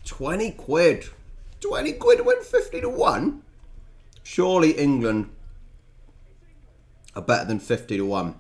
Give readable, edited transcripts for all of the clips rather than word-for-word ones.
20 quid. 20 quid to win 50 to 1? Surely England are better than 50 to 1.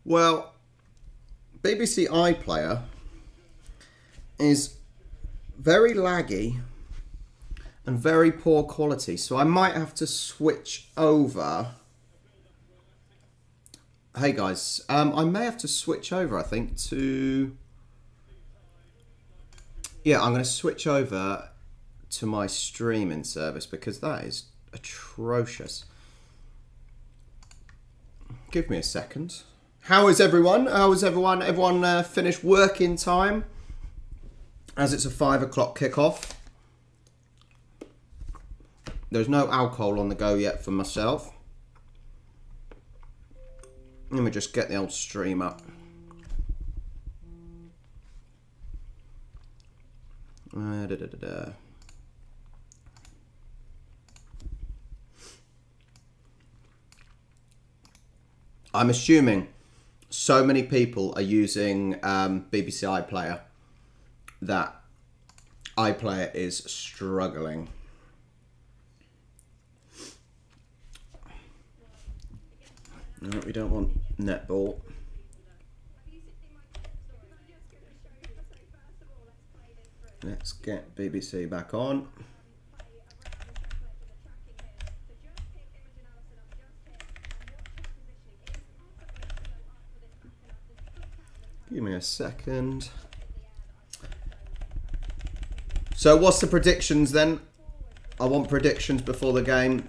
Well, BBC iPlayer is very laggy and very poor quality, so I might have to switch over. Hey guys, I may have to switch over, I think, to... Yeah, I'm going to switch over to my streaming service because that is atrocious. Give me a second. How is everyone? Everyone finished work in time? As it's a 5 o'clock kickoff. There's no alcohol on the go yet for myself. Let me just get the old stream up. I'm assuming so many people are using BBC iPlayer that iPlayer is struggling. No, we don't want netball. Let's get BBC back on. Give me a second. So what's the predictions then? I want predictions before the game.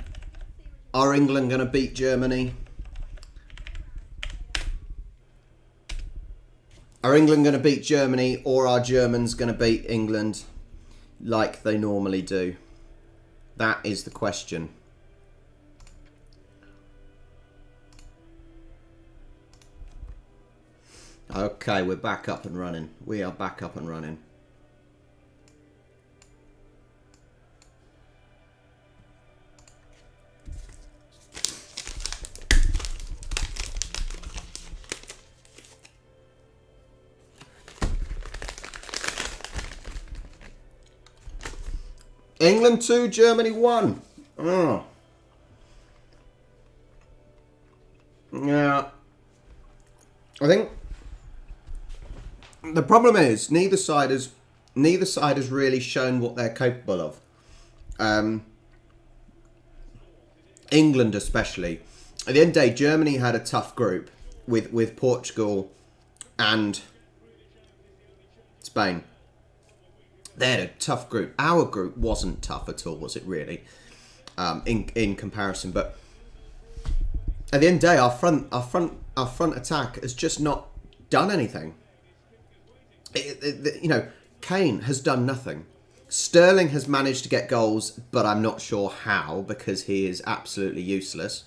Are England going to beat Germany? Are England going to beat Germany, or are Germans going to beat England like they normally do? That is the question. Okay, we're back up and running. We are back up and running. England 2, Germany 1. Oh. Yeah. I think the problem is neither side has really shown what they're capable of. England especially. At the end of the day, Germany had a tough group with Portugal and Spain. They had a tough group. Our group wasn't tough at all, was it really? In comparison, but at the end of the day, our front attack has just not done anything. You know, Kane has done nothing. Sterling has managed to get goals, but I'm not sure how because he is absolutely useless.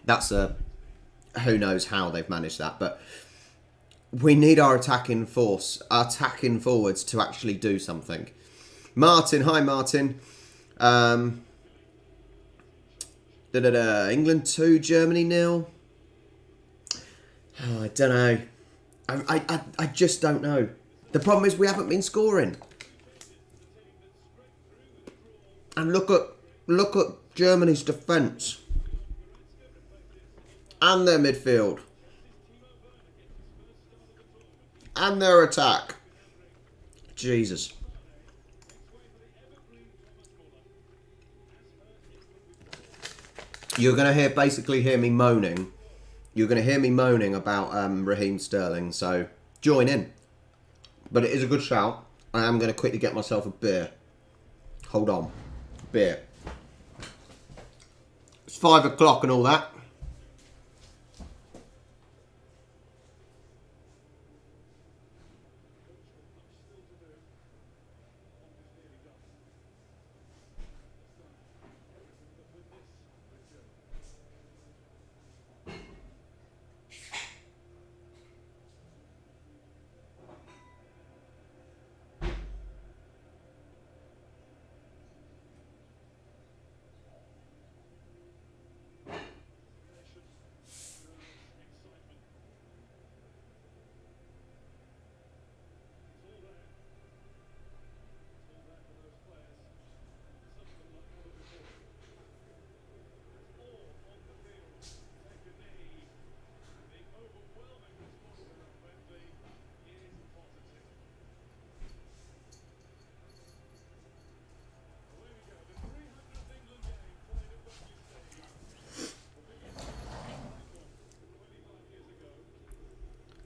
That's who knows how they've managed that, but we need our attacking forwards to actually do something. Martin, hi Martin. England 2, Germany 0. Oh, I don't know. I just don't know. The problem is we haven't been scoring. And look at Germany's defence and their midfield. And their attack. Jesus. You're going to basically hear me moaning. You're going to hear me moaning about Raheem Sterling, so join in. But it is a good shout. I am going to quickly get myself a beer. Hold on. Beer. It's 5 o'clock and all that.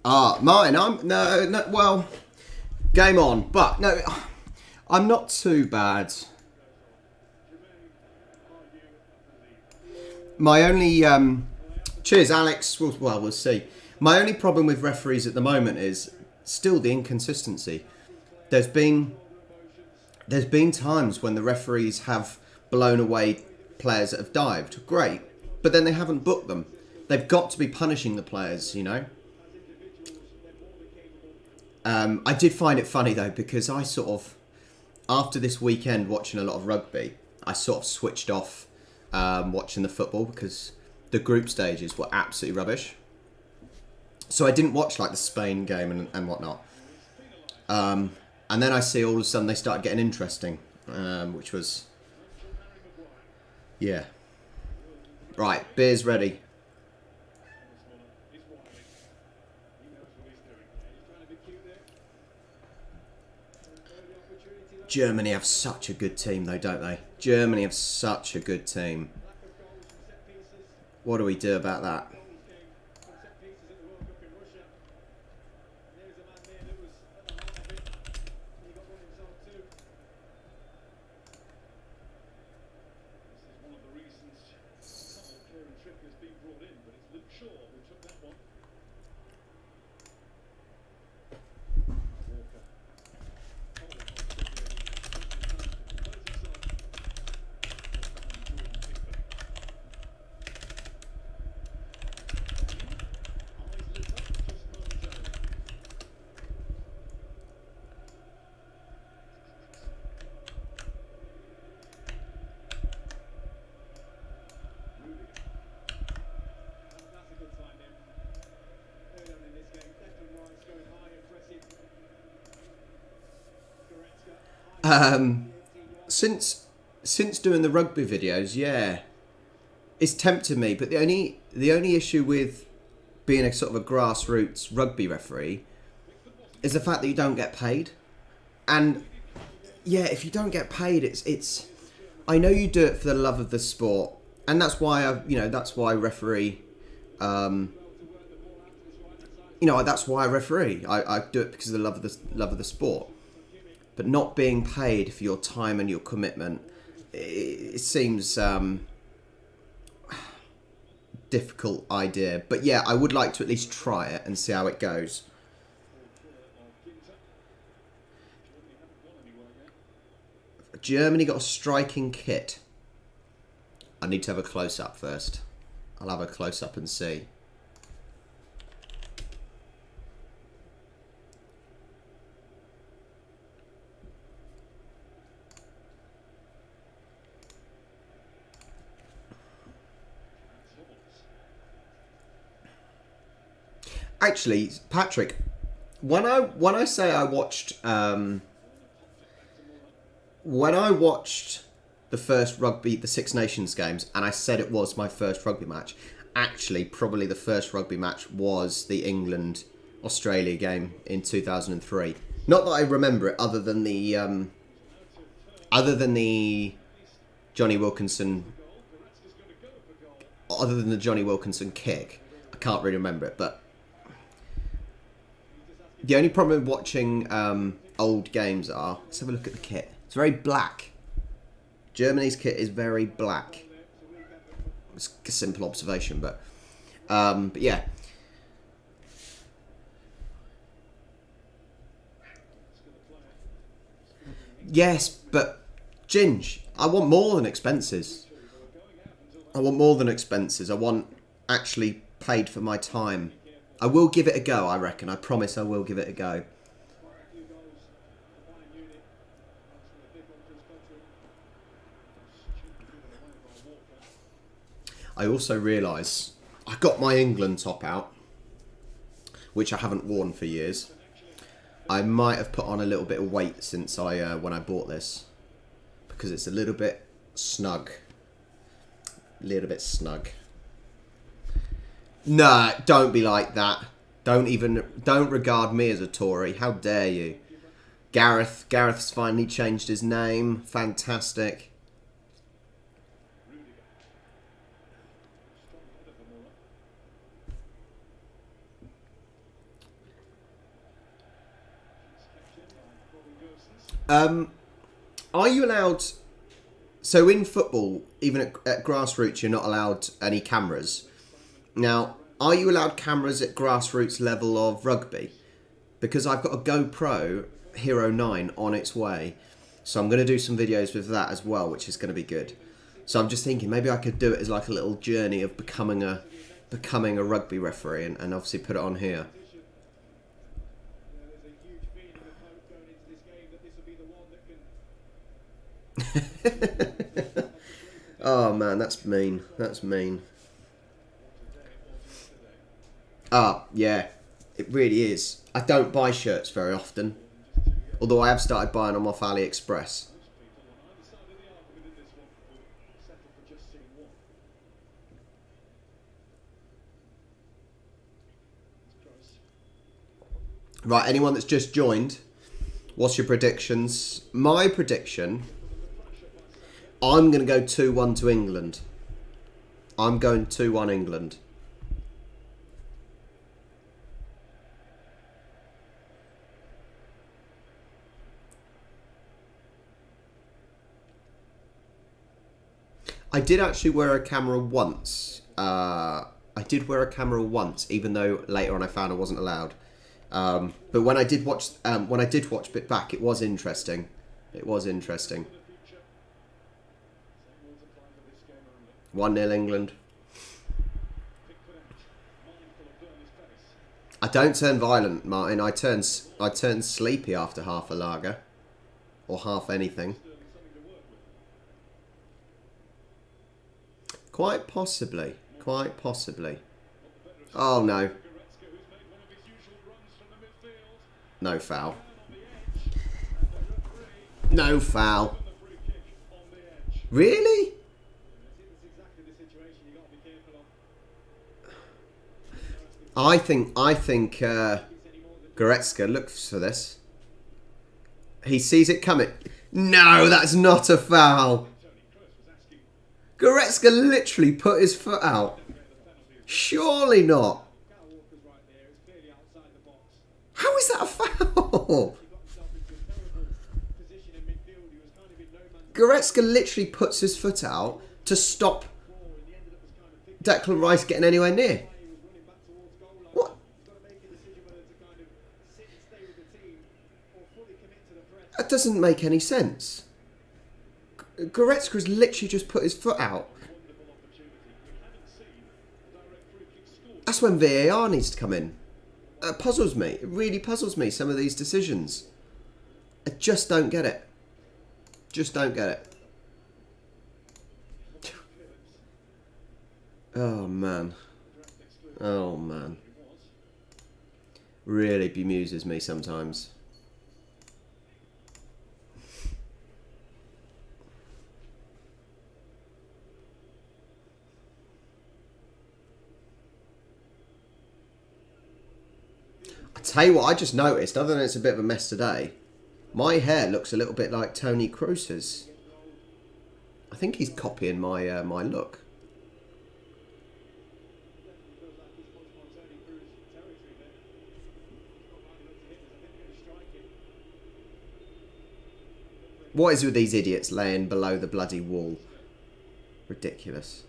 Mine. No. Well, game on. But no, I'm not too bad. My only cheers, Alex. We'll see. My only problem with referees at the moment is still the inconsistency. There's been times when the referees have blown away players that have dived. Great, but then they haven't booked them. They've got to be punishing the players, you know. I did find it funny though, because I sort of, after this weekend watching a lot of rugby, I sort of switched off watching the football because the group stages were absolutely rubbish. So I didn't watch like the Spain game and whatnot. And then I see all of a sudden they started getting interesting, which was, yeah. Right, beer's ready. Germany have such a good team though, don't they? Germany have such a good team. What do we do about that? Since doing the rugby videos, yeah, it's tempted me. But the only issue with being a sort of a grassroots rugby referee is the fact that you don't get paid. And yeah, if you don't get paid, it's. I know you do it for the love of the sport, and that's why that's why I referee. That's why I referee. I do it because of the love of the sport. But not being paid for your time and your commitment, it seems difficult idea. But yeah, I would like to at least try it and see how it goes. Germany got a striking kit. I need to have a close-up first. I'll have a close-up and see. Actually, Patrick, when I say I watched when I watched the first the Six Nations games, and I said it was my first rugby match, actually probably the first rugby match was the England Australia game in 2003. Not that I remember it, other than the Johnny Wilkinson, other than the Johnny Wilkinson kick. I can't really remember it, but the only problem with watching old games are, let's have a look at the kit. It's very black. Germany's kit is very black. It's a simple observation, but yeah. Yes, but Ginge, I want more than expenses. I want actually paid for my time. I will give it a go, I reckon. I promise I will give it a go. I also realise I got my England top out, which I haven't worn for years. I might have put on a little bit of weight since when I bought this, because it's a little bit snug. Nah, don't be like that. Don't regard me as a Tory. How dare you? Gareth's finally changed his name. Fantastic. Are you allowed... So in football, even at grassroots, you're not allowed any cameras. Now, are you allowed cameras at grassroots level of rugby? Because I've got a GoPro Hero 9 on its way. So I'm going to do some videos with that as well, which is going to be good. So I'm just thinking maybe I could do it as like a little journey of becoming a rugby referee and obviously put it on here. Oh man, that's mean. That's mean. Ah, yeah, it really is. I don't buy shirts very often, although I have started buying them off AliExpress. Right, anyone that's just joined, what's your predictions? My prediction, I'm going to go 2-1 to England. I'm going 2-1 England. I did actually wear a camera once. I did wear a camera once, even though later on I found I wasn't allowed. But when I did watch it back, it was interesting. It was interesting. 1-0 England. I don't turn violent, Martin. I turn sleepy after half a lager, or half anything. Quite possibly. Quite possibly. Oh no. No foul. No foul. Really? I think Goretzka looks for this. He sees it coming. No, that's not a foul. Goretzka literally put his foot out. Surely not. How is that a foul? Goretzka literally puts his foot out to stop Declan Rice getting anywhere near. What? That doesn't make any sense. Goretzka's literally just put his foot out. That's when VAR needs to come in. It puzzles me. It really puzzles me, some of these decisions. I just don't get it. Just don't get it. Oh, man. Oh, man. Really bemuses me sometimes. I tell you what, I just noticed, other than it's a bit of a mess today, my hair looks a little bit like Tony Kroos's. I think he's copying my my look. What is with these idiots laying below the bloody wall? Ridiculous.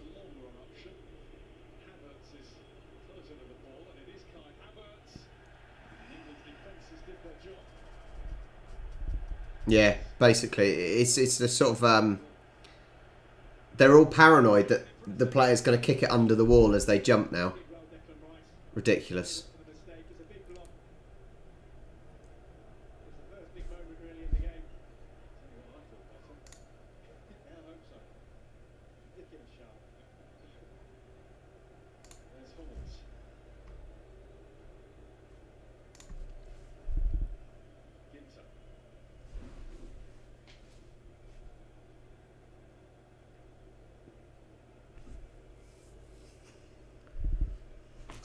Yeah, basically, it's the sort of they're all paranoid that the player's going to kick it under the wall as they jump now. Ridiculous.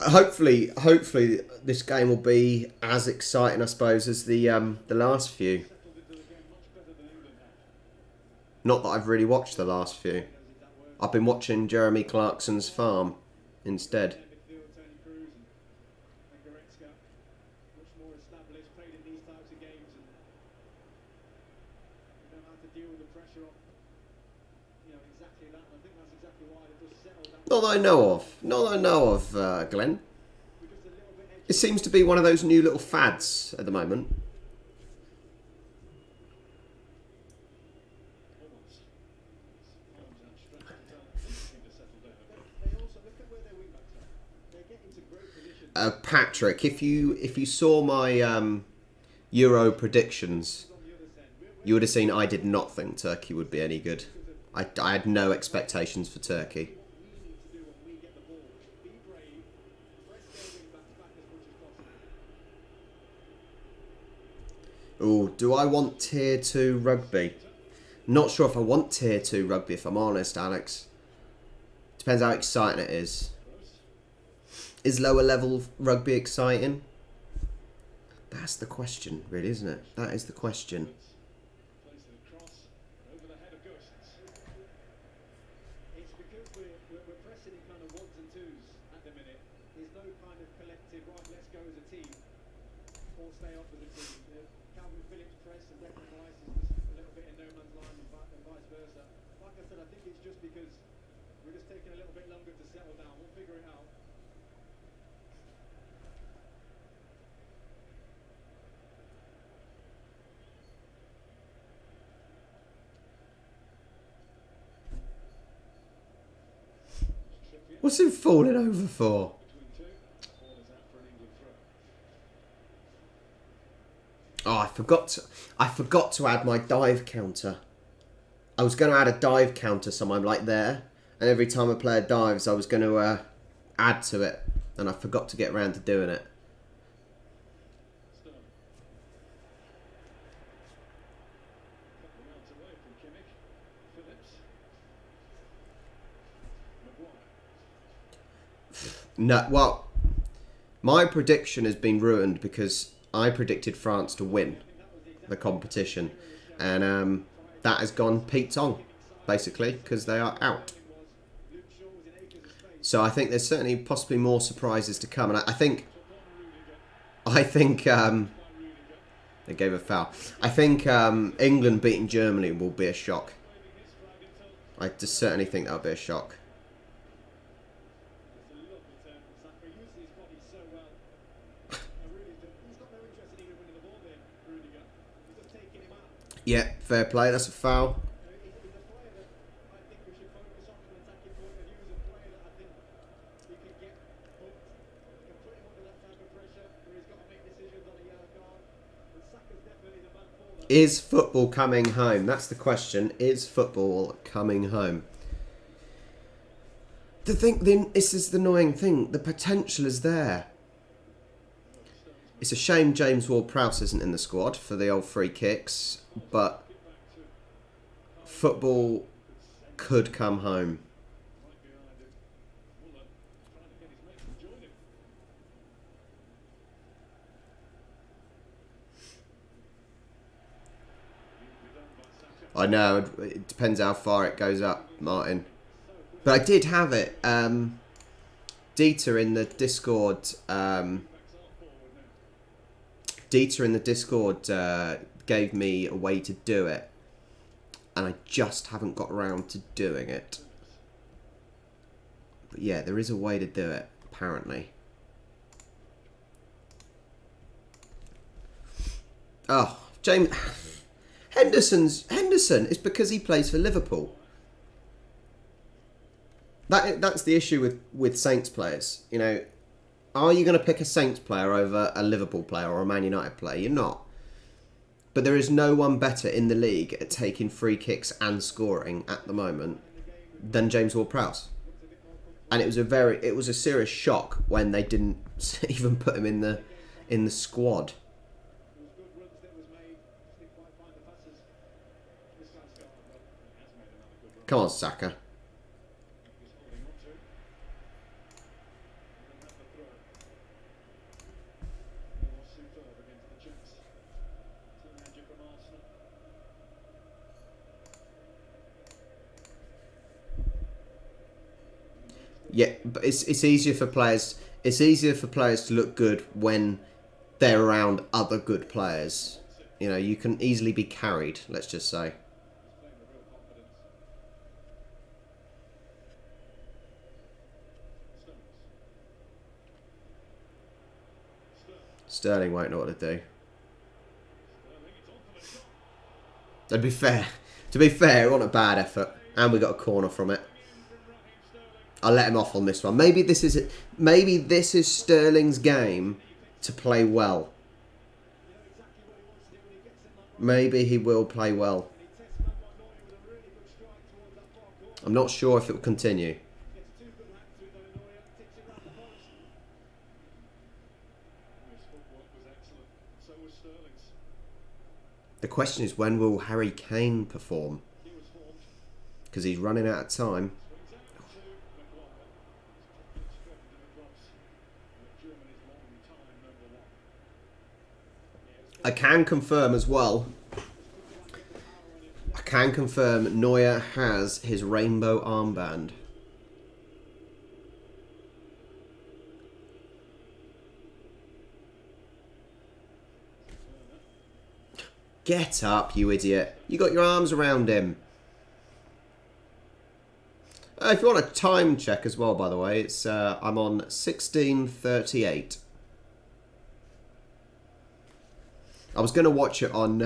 Hopefully this game will be as exciting, I suppose, as the last few. Not that I've really watched the last few. I've been watching Jeremy Clarkson's Farm instead. Not that I know of. Not that I know of, Glenn. It seems to be one of those new little fads at the moment. Patrick, if you saw my Euro predictions, you would have seen I did not think Turkey would be any good. I had no expectations for Turkey. Oh, do I want Tier 2 rugby? Not sure if I want Tier 2 rugby, if I'm honest, Alex. Depends how exciting it is. Is lower level rugby exciting? That's the question, really, isn't it? That is the question. What's he falling over for? Oh, I forgot to add my dive counter. I was going to add a dive counter, so I'm like there, and every time a player dives, I was going to add to it, and I forgot to get around to doing it. No, well, my prediction has been ruined because I predicted France to win the competition, and that has gone Pete Tong, basically, because they are out. So I think there's certainly possibly more surprises to come, and I think they gave a foul. I think England beating Germany will be a shock. I just certainly think that'll be a shock. Yeah, fair play. That's a foul. Is football coming home? That's the question. Is football coming home? This is the annoying thing. The potential is there. It's a shame James Ward-Prowse isn't in the squad for the old free kicks, but football could come home. I know, it depends how far it goes up, Martin. But I did have it. Dieter in the Discord... Dieter in the Discord gave me a way to do it, and I just haven't got around to doing it. But yeah, there is a way to do it, apparently. Oh, James Henderson is because he plays for Liverpool. That's the issue with Saints players. You know, are you going to pick a Saints player over a Liverpool player or a Man United player? You're not. But there is no one better in the league at taking free kicks and scoring at the moment than James Ward-Prowse. And it was a serious shock when they didn't even put him in the squad. Come on, Saka. Yeah, but it's easier for players. It's easier for players to look good when they're around other good players. You know, you can easily be carried. Let's just say. Sterling won't know what to do. To be fair, it wasn't a bad effort. And we got a corner from it. I'll let him off on this one. Maybe this is Sterling's game to play well. Maybe he will play well. I'm not sure if it will continue. The question is, when will Harry Kane perform? Because he's running out of time. I can confirm as well. I can confirm Neuer has his rainbow armband. Get up, you idiot. You got your arms around him. If you want a time check as well, by the way, it's I'm on 16:38. I was going to watch it on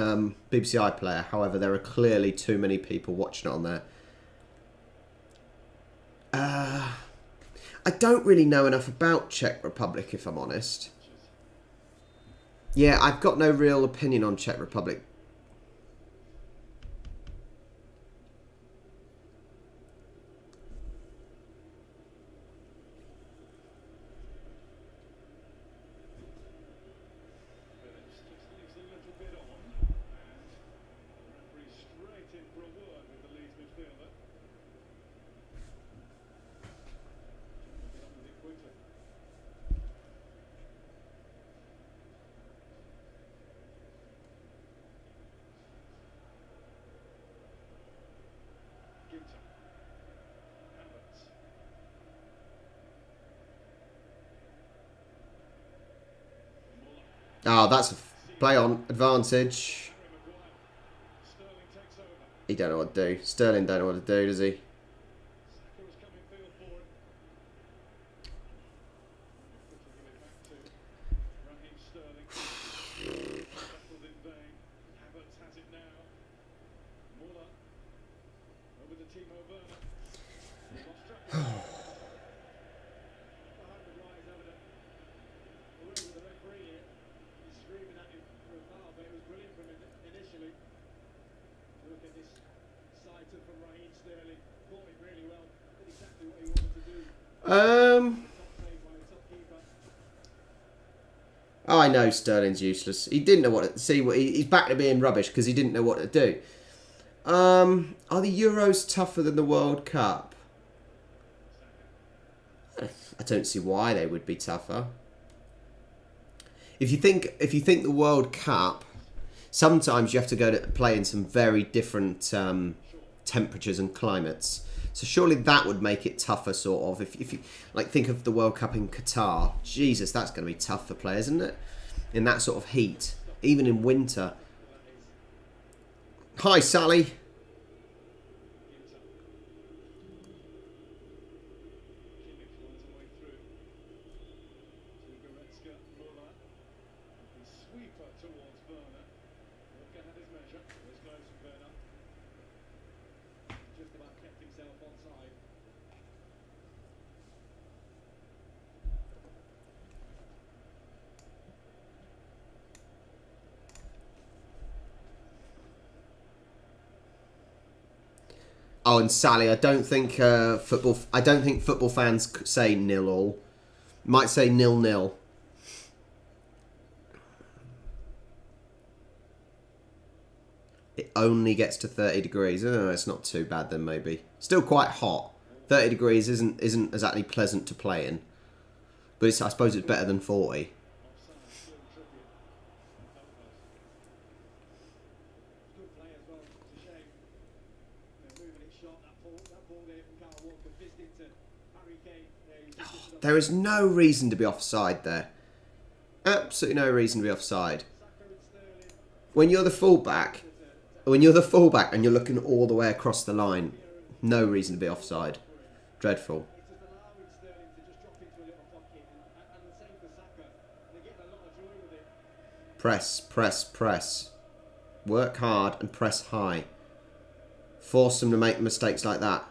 BBC iPlayer, however, there are clearly too many people watching it on there. I don't really know enough about Czech Republic, if I'm honest. Yeah, I've got no real opinion on Czech Republic. Oh, that's a play on advantage. He don't know what to do. Sterling don't know what to do, does he? Oh, I know Sterling's useless. He didn't know what to see. He's back to being rubbish because he didn't know what to do. Are the Euros tougher than the World Cup? I don't see why they would be tougher. If you think the World Cup, sometimes you have to go to play in some very different temperatures and climates. So surely that would make it tougher, sort of. If you like, think of the World Cup in Qatar. Jesus, that's going to be tough for players, isn't it? In that sort of heat, even in winter. Hi, Sally. Oh, and Sally, I don't think football fans say 0-0. Might say 0-0. It only gets to 30 degrees. Oh, it's not too bad then, maybe. Still quite hot. 30 degrees isn't exactly pleasant to play in. But I suppose it's better than 40. There is no reason to be offside there. Absolutely no reason to be offside. When you're the fullback and you're looking all the way across the line, no reason to be offside. Dreadful. Press, press, press. Work hard and press high. Force them to make mistakes like that.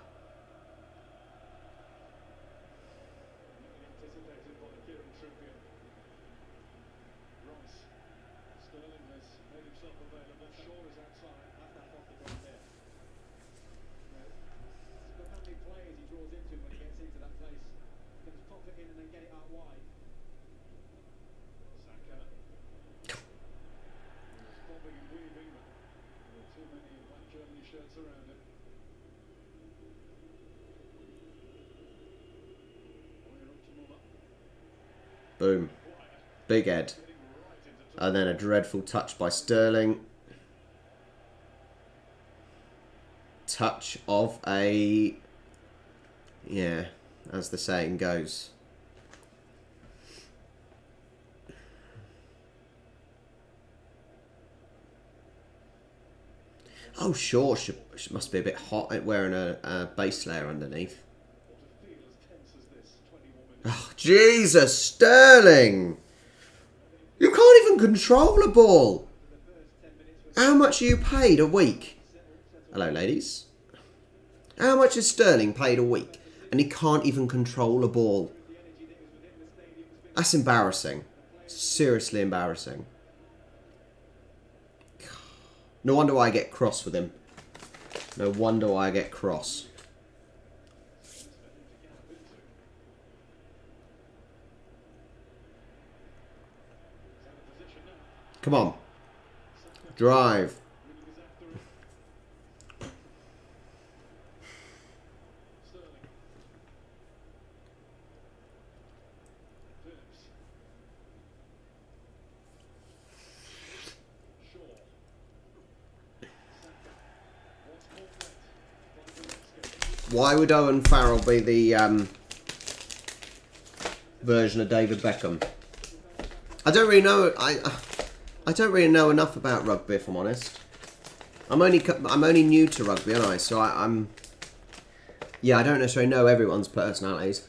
Boom. Big head. And then a dreadful touch by Sterling. Touch of a... Yeah, as the saying goes. Oh, sure. She must be a bit hot wearing a base layer underneath. Oh, Jesus, Sterling! You can't even control a ball! How much are you paid a week? Hello, ladies. How much is Sterling paid a week? And he can't even control a ball. That's embarrassing. Seriously embarrassing. No wonder why I get cross with him. No wonder why I get cross. Come on. Drive. Why would Owen Farrell be the version of David Beckham? I don't really know. I don't really know enough about rugby, if I'm honest. I'm only new to rugby, aren't I? So I'm yeah, I don't necessarily know everyone's personalities.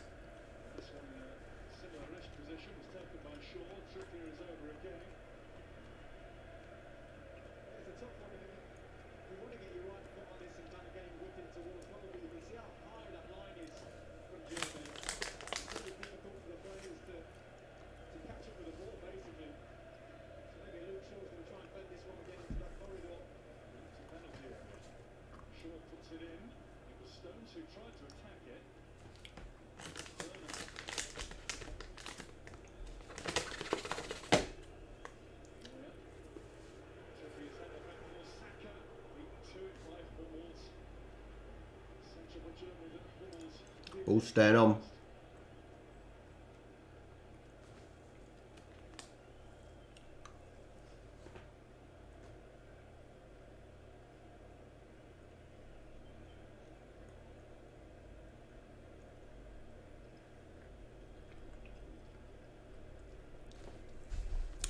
All staying on.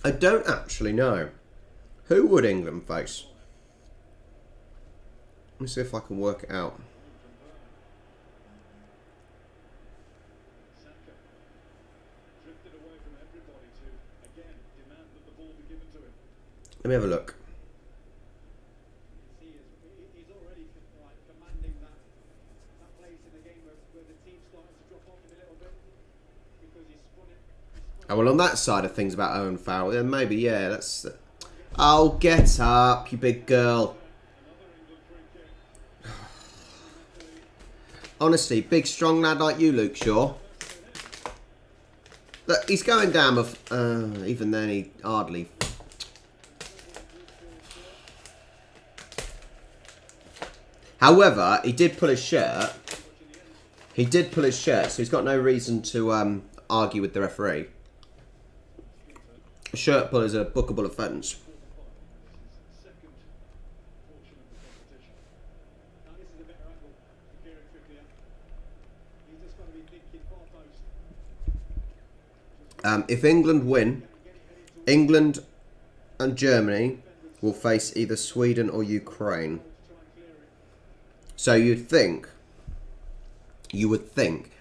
I don't actually know. Who would England face? Let me see if I can work it out. Let me have a look. He's already commanding that place in the game where the team's starting to drop off a little bit because he's spun it. Oh, well, on that side of things about Owen Farrell, then maybe, yeah, that's... Oh, get up, you big girl. Honestly, big strong lad like you, Luke Shaw. Look, he's going down with... even then, he hardly... However, he did pull his shirt. He did pull his shirt, so he's got no reason to argue with the referee. A shirt pull is a bookable offence. If England win, England and Germany will face either Sweden or Ukraine. So you would think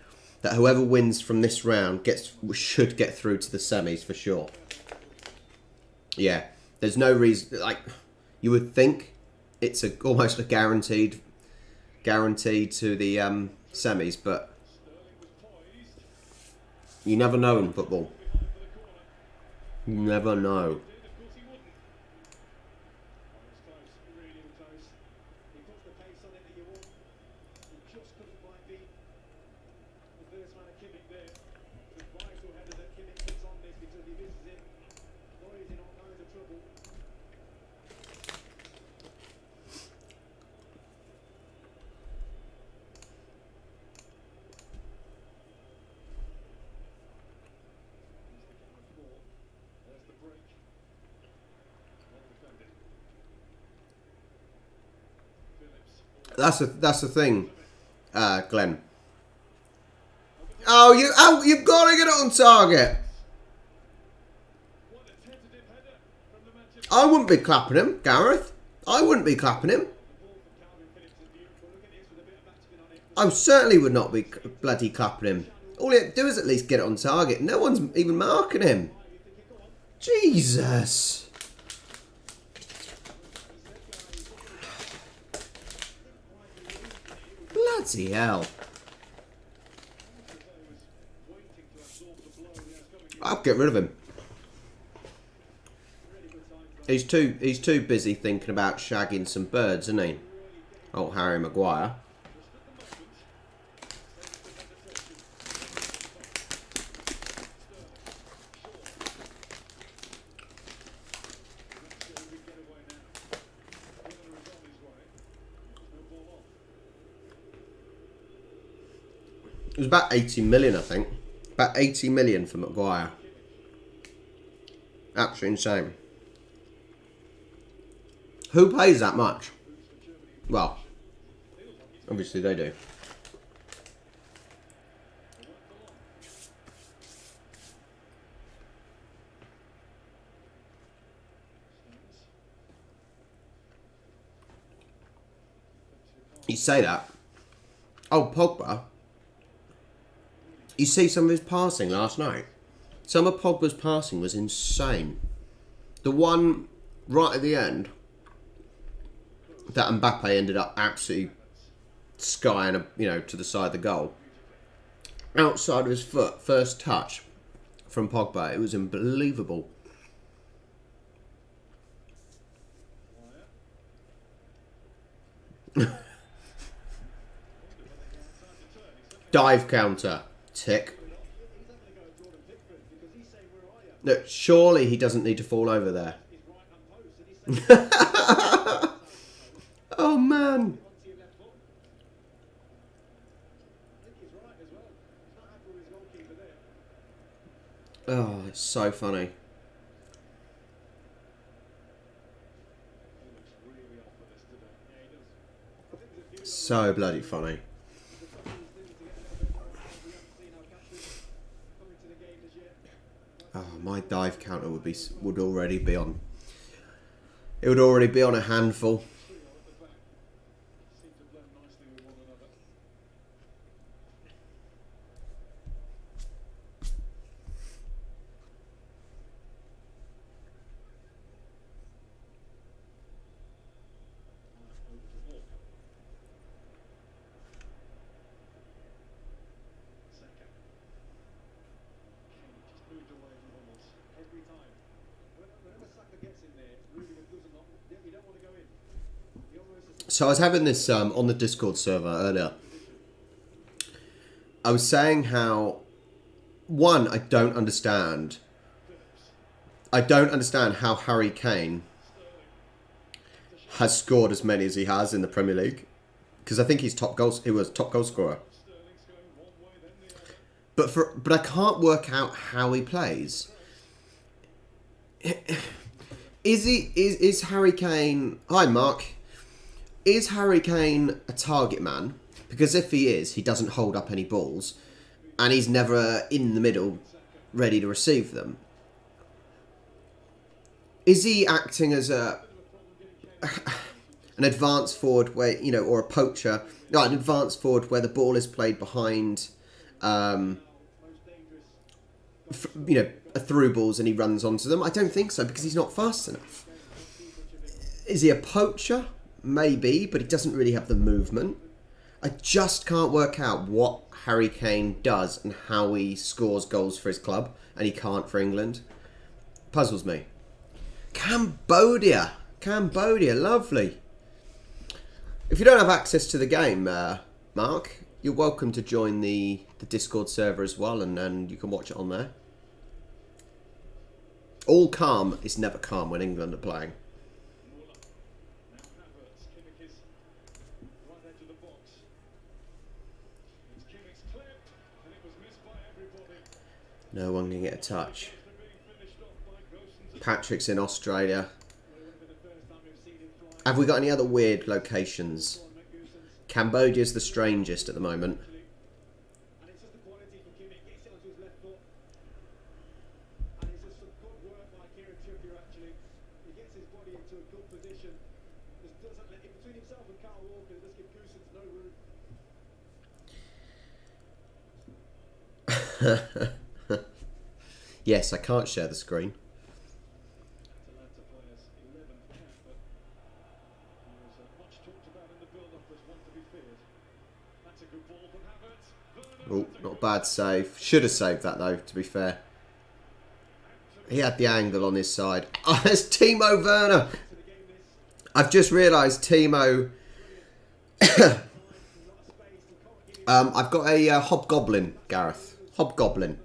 that whoever wins from this round should get through to the semis for sure. Yeah, there's no reason. Like, you would think it's almost a guaranteed to the semis, but you never know in football. You never know. That's the thing, Glenn. You've got to get it on target. I wouldn't be clapping him, Gareth. I wouldn't be clapping him. I certainly would not be bloody clapping him. All he had to do is at least get it on target. No one's even marking him. Jesus. Bloody hell. I'll get rid of him. He's too busy thinking about shagging some birds, isn't he? Oh, Harry Maguire. It was about 80 million, I think. About 80 million for Maguire. Absolutely insane. Who pays that much? Well, obviously they do. You say that. Oh, Pogba. You see some of his passing last night? Some of Pogba's passing was insane. The one right at the end that Mbappe ended up absolutely skying, to the side of the goal. Outside of his foot, first touch from Pogba. It was unbelievable. Dive counter. Tick. No, surely he doesn't need to fall over there. Oh, man. Oh, it's so funny. So bloody funny. Oh, my dive counter would already be on. It would already be on a handful. So I was having this on the Discord server earlier. I was saying how, one, I don't understand how Harry Kane has scored as many as he has in the Premier League, because I think he was top goal scorer. But I can't work out how he plays. Is Harry Kane? Hi, Mark. Is Harry Kane a target man? Because if he is, he doesn't hold up any balls, and he's never in the middle, ready to receive them. Is he acting as an advanced forward where, or a poacher? No, an advanced forward where the ball is played behind a through balls and he runs onto them? I don't think so, because he's not fast enough. Is he a poacher? Maybe, but he doesn't really have the movement. I just can't work out what Harry Kane does and how he scores goals for his club, and he can't for England. Puzzles me. Cambodia, lovely. If you don't have access to the game, Mark, you're welcome to join the Discord server as well, and you can watch it on there. All calm is never calm when England are playing. No one can get a touch. Patrick's in Australia. Have we got any other weird locations? Cambodia's the strangest at the moment. Yes, I can't share the screen. Oh, not a bad save. Should have saved that though, to be fair. He had the angle on his side. Oh, there's Timo Werner. I've just realised Timo... I've got a Hobgoblin, Gareth. Hobgoblin.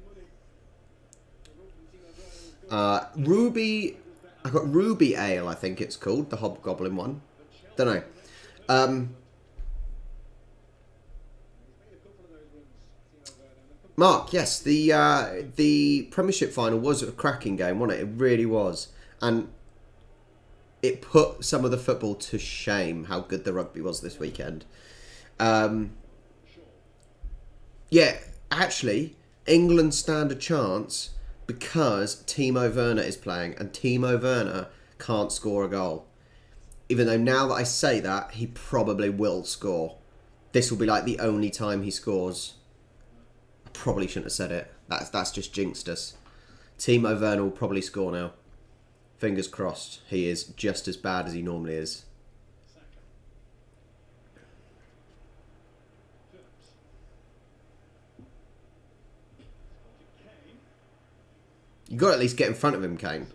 Ruby... I've got Ruby Ale, I think it's called. The Hobgoblin one. Don't know. Mark, yes, the Premiership final was a cracking game, wasn't it? It really was. And it put some of the football to shame how good the rugby was this weekend. Yeah, actually, England stand a chance because Timo Werner is playing, and Timo Werner can't score a goal. Even though now that I say that, he probably will score. This will be like the only time he scores. I probably shouldn't have said it. That's just jinxed us. Timo Werner will probably score now. Fingers crossed. He is just as bad as he normally is. You got to at least get in front of him, Kane.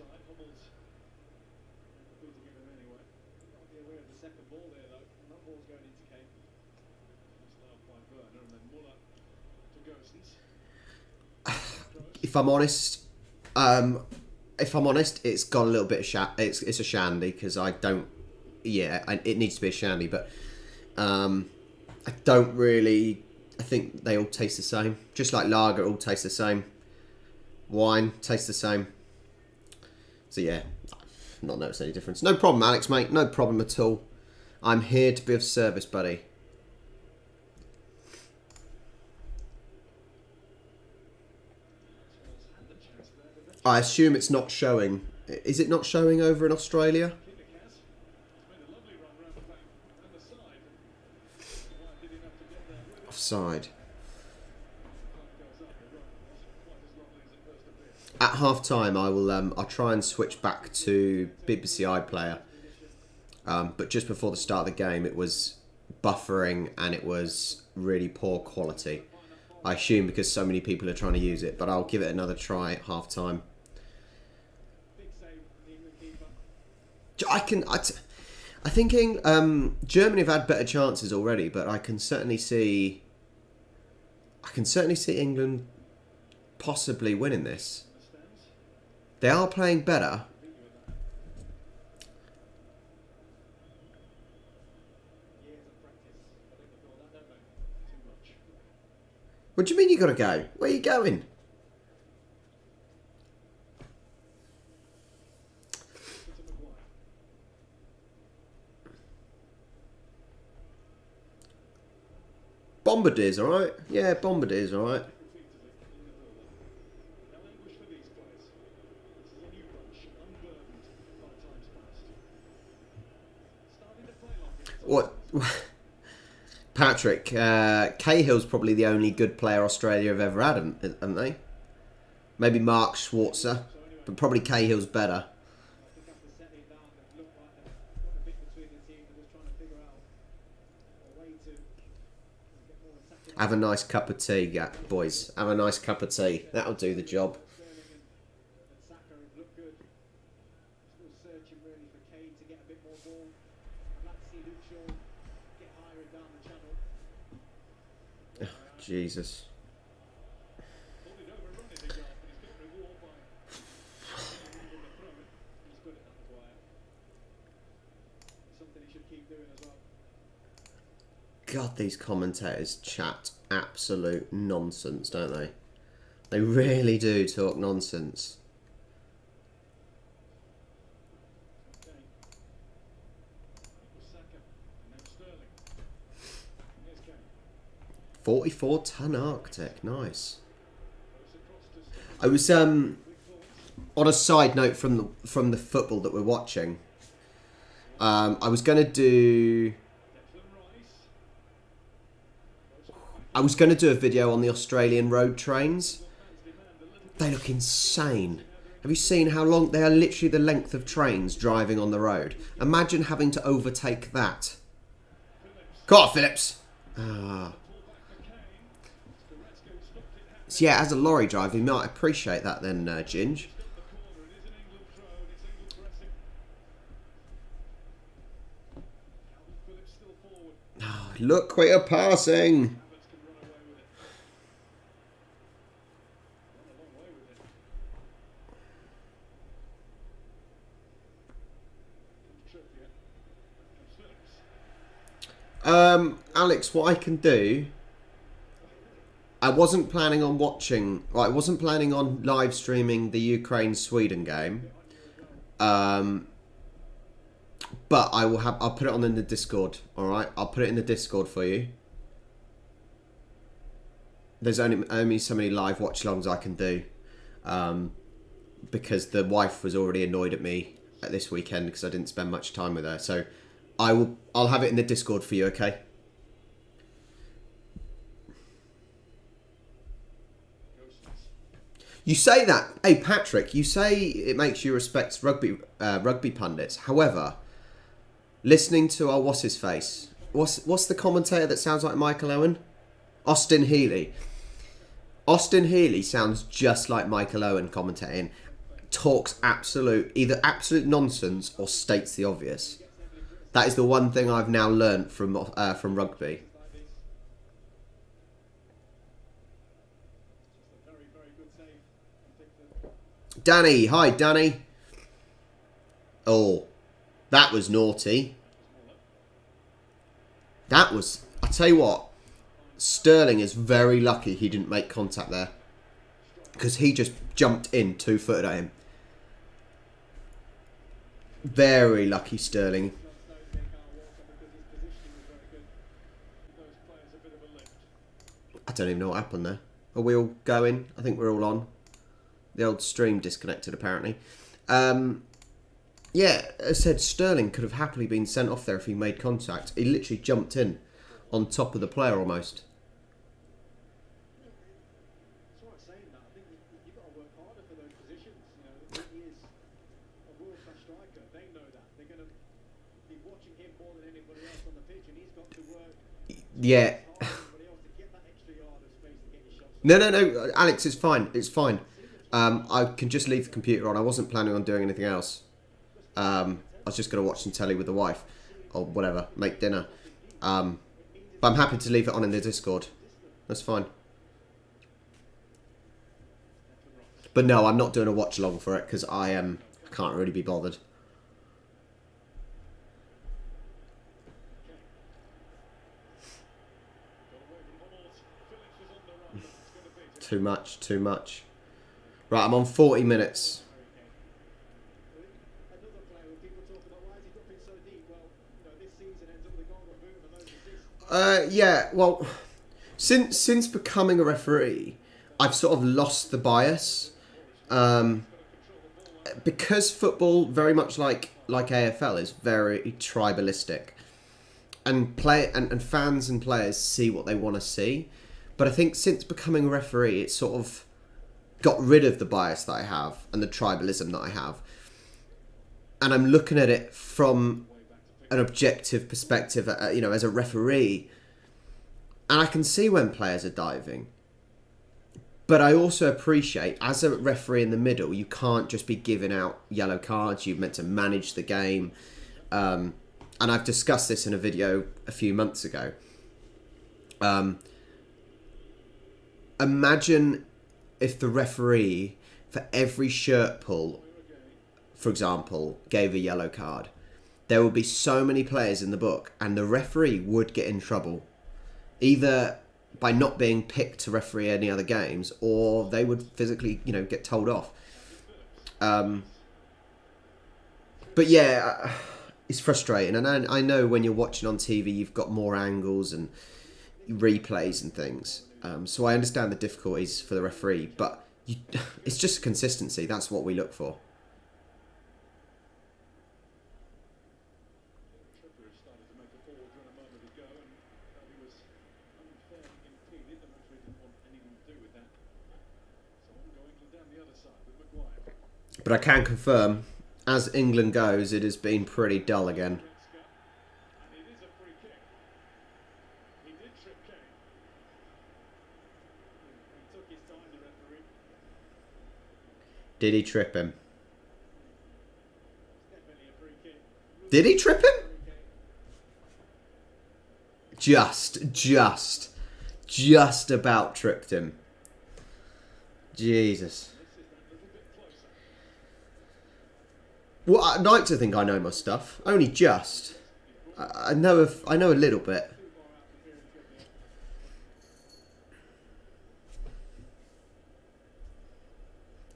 If I'm honest, it's got a little bit of it's a shandy because I don't. Yeah, it needs to be a shandy, but I don't really. I think they all taste the same, just like lager all taste the same. Wine tastes the same. So yeah, not noticed any difference. No problem, Alex, mate. No problem at all. I'm here to be of service, buddy. I assume it's not showing. Is it not showing over in Australia? Offside. At half time, I'll try and switch back to BBC iPlayer. But just before the start of the game, it was buffering and it was really poor quality. I assume because so many people are trying to use it, but I'll give it another try at half time. I'm thinking Germany have had better chances already, but I can certainly see England possibly winning this. They are playing better. What do you mean you got to go? Where are you going? Bombardier's alright. Yeah, Bombardier's alright. What? Patrick, Cahill's probably the only good player Australia have ever had, haven't they? Maybe Mark Schwarzer, but probably Cahill's better. I think after settling down, it looked like the bit between the teams and was trying to figure out a way to get more attacking. Have a nice cup of tea, boys. Have a nice cup of tea. That'll do the job. Sterling and Saka have looked good. Still searching really for Kane to get a bit more ball. I'd like to see Luke Shaw get higher and down the channel. Jesus. Holding over run is a yard, but he's got reward by moving the throw. He's good at that, Maguire. Something he should keep doing as well. God, these commentators chat absolute nonsense, don't they? They really do talk nonsense. Okay. It was Saka, and now Sterling. Here's Kane. 44-ton Arctic, nice. Goes across to Sterling. I was Quick thoughts. on a side note from the football that we're watching. I was gonna do Declan Rice. I was gonna do a video on the Australian road trains. They look insane. Have you seen how long they are? Literally the length of trains driving on the road. Imagine having to overtake that. Come on, Phillips. So yeah, as a lorry driver, you might appreciate that then, Ginge. Oh, look, quicker passing. Alex, what I can do, I wasn't planning on watching, well, I wasn't planning on live streaming the Ukraine-Sweden game, but I'll put it on in the Discord, alright? I'll put it in the Discord for you. There's only so many live watch-alongs I can do, because the wife was already annoyed at me at this weekend because I didn't spend much time with her, so I'll have it in the Discord for you, okay? You say that, hey Patrick, you say it makes you respect rugby pundits. However, listening to our what's his face, what's the commentator that sounds like Michael Owen? Austin Healey. Austin Healey sounds just like Michael Owen commentating. Talks either absolute nonsense or states the obvious. That is the one thing I've now learnt from rugby. Danny, hi Danny. Oh, that was naughty. I tell you what, Sterling is very lucky he didn't make contact there. Because he just jumped in 2-footed at him. Very lucky Sterling. I don't even know what happened there. Are we all going? I think we're all on. The old stream disconnected apparently. Yeah, as I said, Sterling could have happily been sent off there if he made contact. He literally jumped in on top of the player almost. That's why I'm saying that. I think you've got to work harder for those positions. You know, he is a world-class striker. They know that. They're going to be watching him more than anybody else on the pitch, and he's got to work Yeah. harder than anybody else to get that extra yard of space to get his shots. No, Alex, it's fine. It's fine. I can just leave the computer on. I wasn't planning on doing anything else. I was just going to watch some telly with the wife. Or whatever. Make dinner. But I'm happy to leave it on in the Discord. That's fine. But no, I'm not doing a watch along for it because I can't really be bothered. Too much, too much. Right, I'm on 40 minutes. Another player who people talk about, why is he dropping so deep? Well, you know, this season ends up with a golden boot and those assists. Yeah, well, since becoming a referee, I've sort of lost the bias. Because football, very much like AFL, is very tribalistic. And fans and players see what they want to see. But I think since becoming a referee, it's sort of got rid of the bias that I have and the tribalism that I have, and I'm looking at it from an objective perspective, you know, as a referee, and I can see when players are diving. But I also appreciate, as a referee in the middle, you can't just be giving out yellow cards. You're meant to manage the game. And I've discussed this in a video a few months ago. Imagine if the referee, for every shirt pull, for example, gave a yellow card. There would be so many players in the book, and the referee would get in trouble. Either by not being picked to referee any other games, or they would physically, you know, get told off. But yeah, it's frustrating. And I know when you're watching on TV, you've got more angles and replays and things. So I understand the difficulties for the referee, but it's just consistency. That's what we look for. But I can confirm, as England goes, it has been pretty dull again. Did he trip him? Did he trip him? Just about tripped him. Jesus. Well, I'd like to think I know my stuff. Only just. I know a little bit.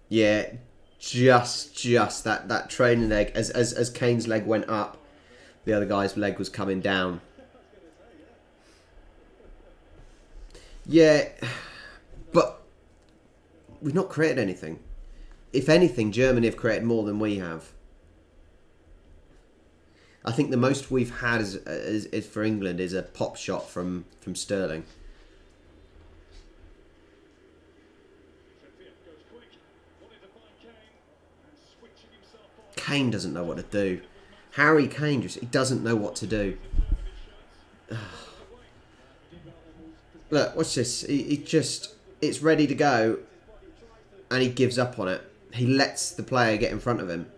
Yeah, just that training leg. As Kane's leg went up, the other guy's leg was coming down. Yeah, but we've not created anything. If anything, Germany have created more than we have. I think the most we've had is for England is a pop shot from Sterling. Kane doesn't know what to do. Harry Kane he doesn't know what to do. Look, watch this. He just, it's ready to go, and he gives up on it. He lets the player get in front of him.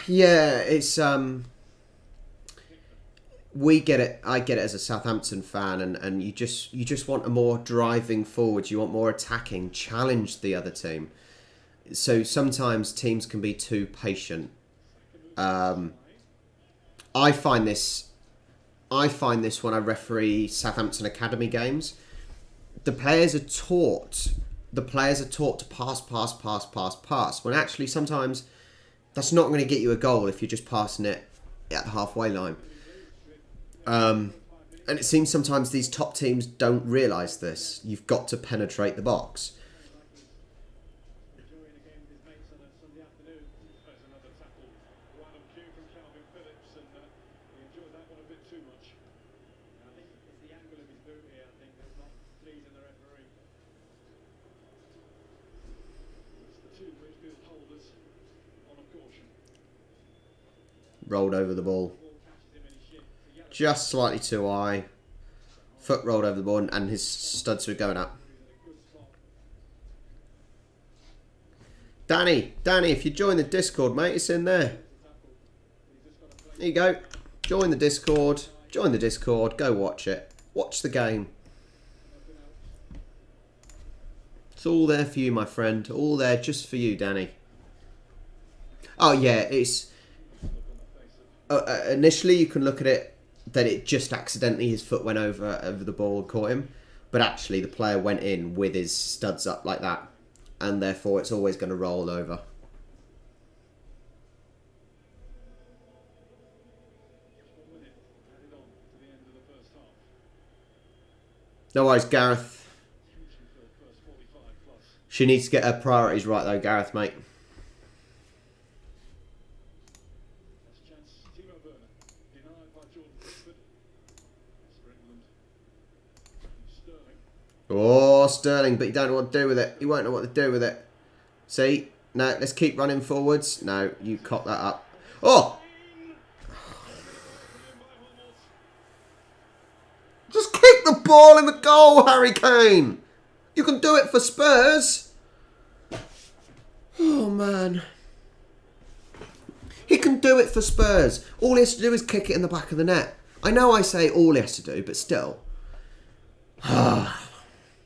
Yeah, it's we get it. I get it as a Southampton fan, and you just want a more driving forward. You want more attacking, challenge the other team. So sometimes teams can be too patient. I find this when I referee Southampton Academy games. The players are taught to pass. When actually sometimes that's not going to get you a goal if you're just passing it at the halfway line. And it seems sometimes these top teams don't realise this. You've got to penetrate the box. Rolled over the ball. Just slightly too high. Foot rolled over the ball and his studs were going up. Danny, if you join the Discord, mate, it's in there. There you go. Join the Discord. Go watch it. Watch the game. It's all there for you, my friend. All there just for you, Danny. Oh, yeah, it's... initially, you can look at it that it just accidentally, his foot went over the ball and caught him. But actually, the player went in with his studs up like that. And therefore, it's always going to roll over. No worries, Gareth. She needs to get her priorities right, though, Gareth, mate. Oh, Sterling, but you don't know what to do with it. You won't know what to do with it. See? No, let's keep running forwards. No, you cop that up. Oh! Just kick the ball in the goal, Harry Kane. You can do it for Spurs. Oh, man. He can do it for Spurs. All he has to do is kick it in the back of the net. I know I say all he has to do, but still.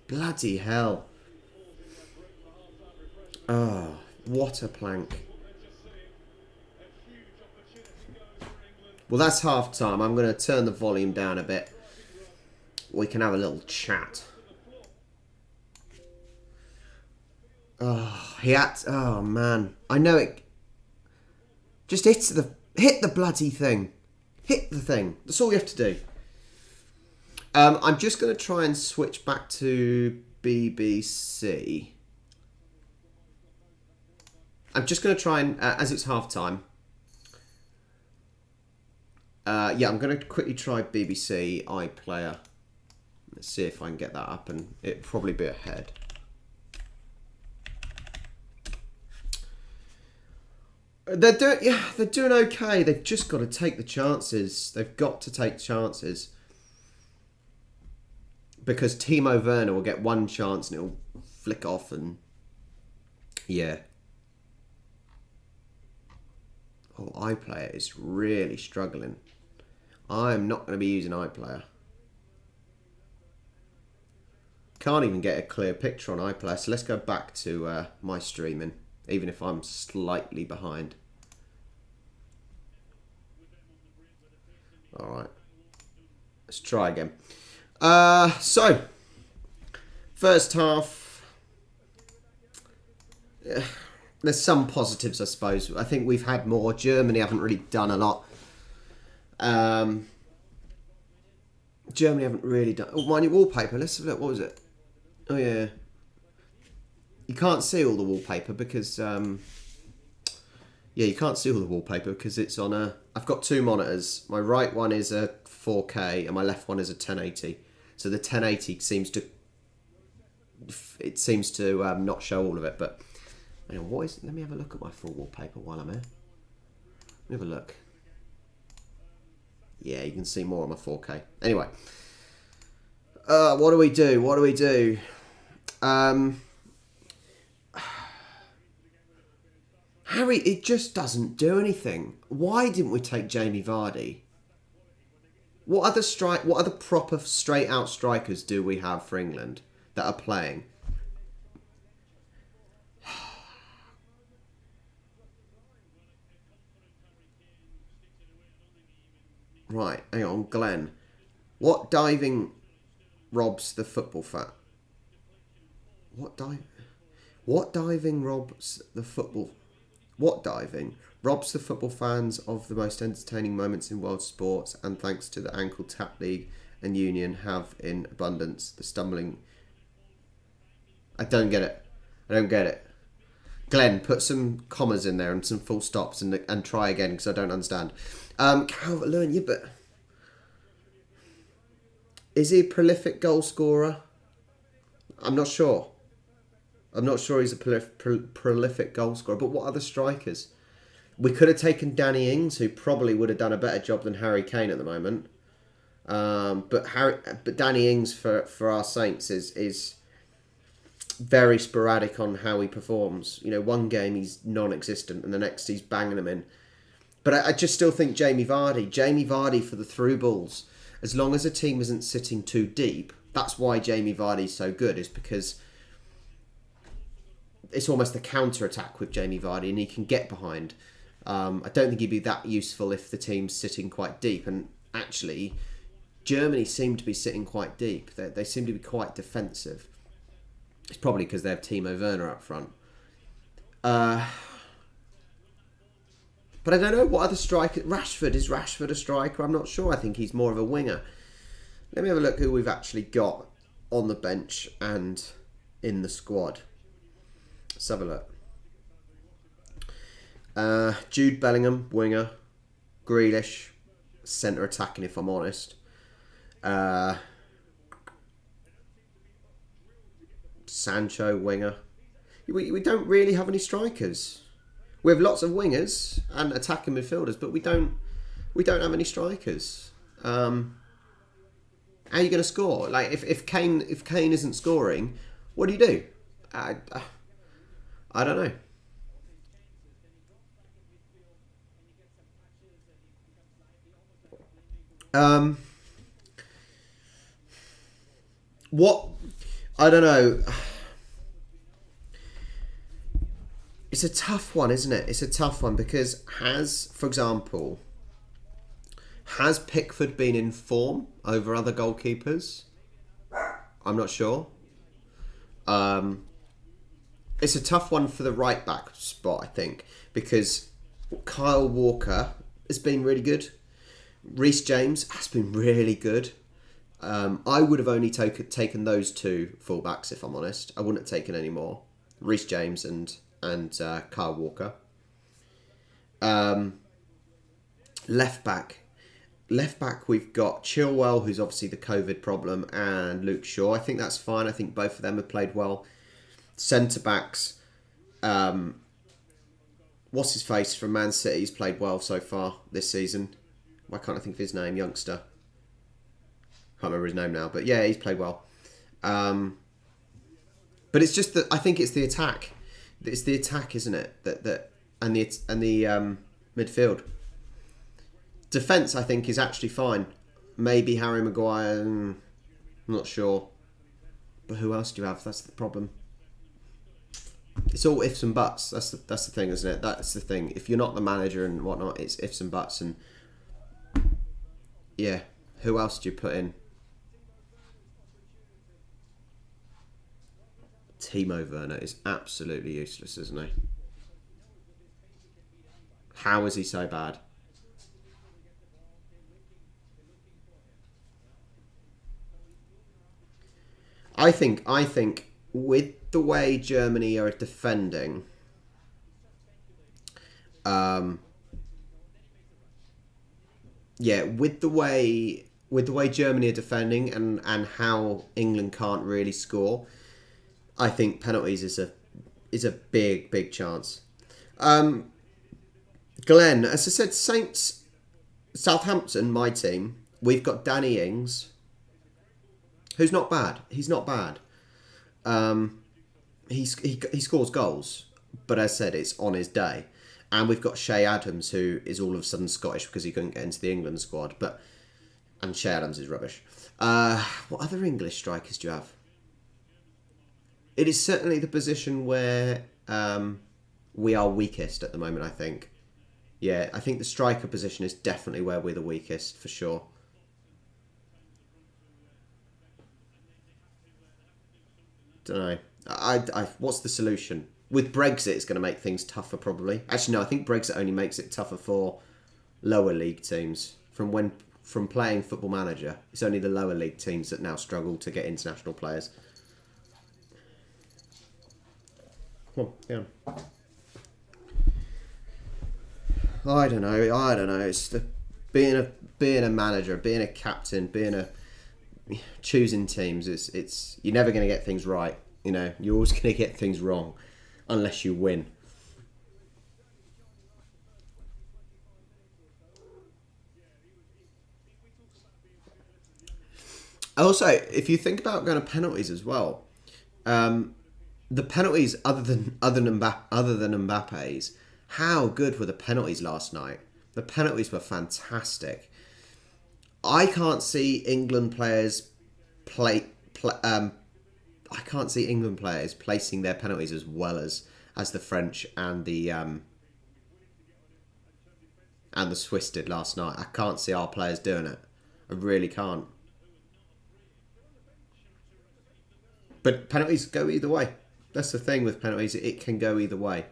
Bloody hell. Oh, what a plank. Well, that's half time. I'm going to turn the volume down a bit. We can have a little chat. Oh, he had... Oh, man. I know it... Just hit the bloody thing. Hit the thing. That's all you have to do. I'm just going to try and switch back to BBC. I'm just going to try and, as it's half time. Yeah, I'm going to quickly try BBC iPlayer. Let's see if I can get that up, and it'll probably be ahead. They're doing okay. They've just got to take the chances. They've got to take chances. Because Timo Werner will get one chance and it'll flick off, and yeah. Oh, iPlayer is really struggling. I'm not going to be using iPlayer. Can't even get a clear picture on iPlayer, so let's go back to my streaming, even if I'm slightly behind. Alright. Let's try again. So, first half, there's some positives, I suppose. I think we've had more. Germany haven't really done a lot. Germany haven't really done... Oh, my new wallpaper. Let's have a look. What was it? Oh, yeah. You can't see all the wallpaper because... yeah, you can't see all the wallpaper because it's on a... I've got two monitors. My right one is a 4K and my left one is a 1080. So the 1080 seems to... It seems to not show all of it, but... Anyway, what is... Let me have a look at my full wallpaper while I'm here. Let me have a look. Yeah, you can see more on my 4K. Anyway. What do we do? What do we do? Harry, it just doesn't do anything. Why didn't we take Jamie Vardy? What other proper straight out strikers do we have for England that are playing? Right, hang on, Glenn. What diving robs the football fat? What diving robs the football... What diving robs the football fans of the most entertaining moments in world sports, and thanks to the ankle tap league and union have in abundance the stumbling... I don't get it. I don't get it. Glenn, put some commas in there and some full stops and try again because I don't understand. Calvert-Lewin, yeah, but... Is he a prolific goal scorer? I'm not sure. I'm not sure he's a prolific goal scorer, but what other strikers? We could have taken Danny Ings, who probably would have done a better job than Harry Kane at the moment. But Danny Ings for our Saints is very sporadic on how he performs. You know, one game he's non-existent and the next he's banging them in. But I just still think Jamie Vardy for the through balls. As long as a team isn't sitting too deep, that's why Jamie Vardy's so good, is because it's almost a counter-attack with Jamie Vardy and he can get behind. I don't think he'd be that useful if the team's sitting quite deep. And actually, Germany seem to be sitting quite deep. They seem to be quite defensive. It's probably because they have Timo Werner up front. But I don't know what other striker... Is Rashford a striker? I'm not sure. I think he's more of a winger. Let me have a look who we've actually got. on the bench and in the squad. Let's have a look. Jude Bellingham, winger. Grealish, centre attacking, if I'm honest. Sancho, winger. We don't really have any strikers. We have lots of wingers and attacking midfielders, but we don't have any strikers. How are you going to score? Like if Kane isn't scoring, what do you do? I don't know. What? I don't know. It's a tough one, isn't it? It's a tough one because for example, has Pickford been in form over other goalkeepers? I'm not sure. It's a tough one for the right back spot, I think, because Kyle Walker has been really good. Reece James has been really good. I would have only taken those two fullbacks, if I'm honest. I wouldn't have taken any more. Reece James and Kyle Walker. Left back, we've got Chilwell, who's obviously the COVID problem, and Luke Shaw. I think that's fine. I think both of them have played well. Centre backs, what's his face from Man City? He's played well so far this season. Why can't I think of his name? Youngster. Can't remember his name now, but yeah, he's played well. But it's just that I think it's the attack. It's the attack, isn't it? And the midfield. Defence, I think, is actually fine. Maybe Harry Maguire. I'm not sure. But who else do you have? That's the problem. It's all ifs and buts. That's the thing, isn't it? That's the thing. If you're not the manager and whatnot, it's ifs and buts. And yeah, who else do you put in? Timo Werner is absolutely useless, isn't he? How is he so bad? I think with the way Germany are defending, with the way Germany are defending and how England can't really score, I think penalties is a big chance. Glenn, as I said, Saints, Southampton, my team. We've got Danny Ings, who's not bad. He's not bad. He scores goals, but as I said, it's on his day. And we've got Shea Adams, who is all of a sudden Scottish because he couldn't get into the England squad. And Shea Adams is rubbish. What other English strikers do you have? It is certainly the position where we are weakest at the moment, I think. Yeah, I think the striker position is definitely where we're the weakest, for sure. Don't know. What's the solution? With Brexit, it's going to make things tougher, probably. Actually, no, I think Brexit only makes it tougher for lower league teams. From playing Football Manager, it's only the lower league teams that now struggle to get international players. Come on, yeah. I don't know. It's being a manager, being a captain, choosing teams. It's you're never going to get things right. You know, you're always going to get things wrong, unless you win. Also, if you think about going to penalties as well, the penalties other than Mbappe's, how good were the penalties last night? The penalties were fantastic. I can't see England players I can't see England players placing their penalties as well as the French and the Swiss did last night. I can't see our players doing it. I really can't. But penalties go either way. That's the thing with penalties. It can go either way.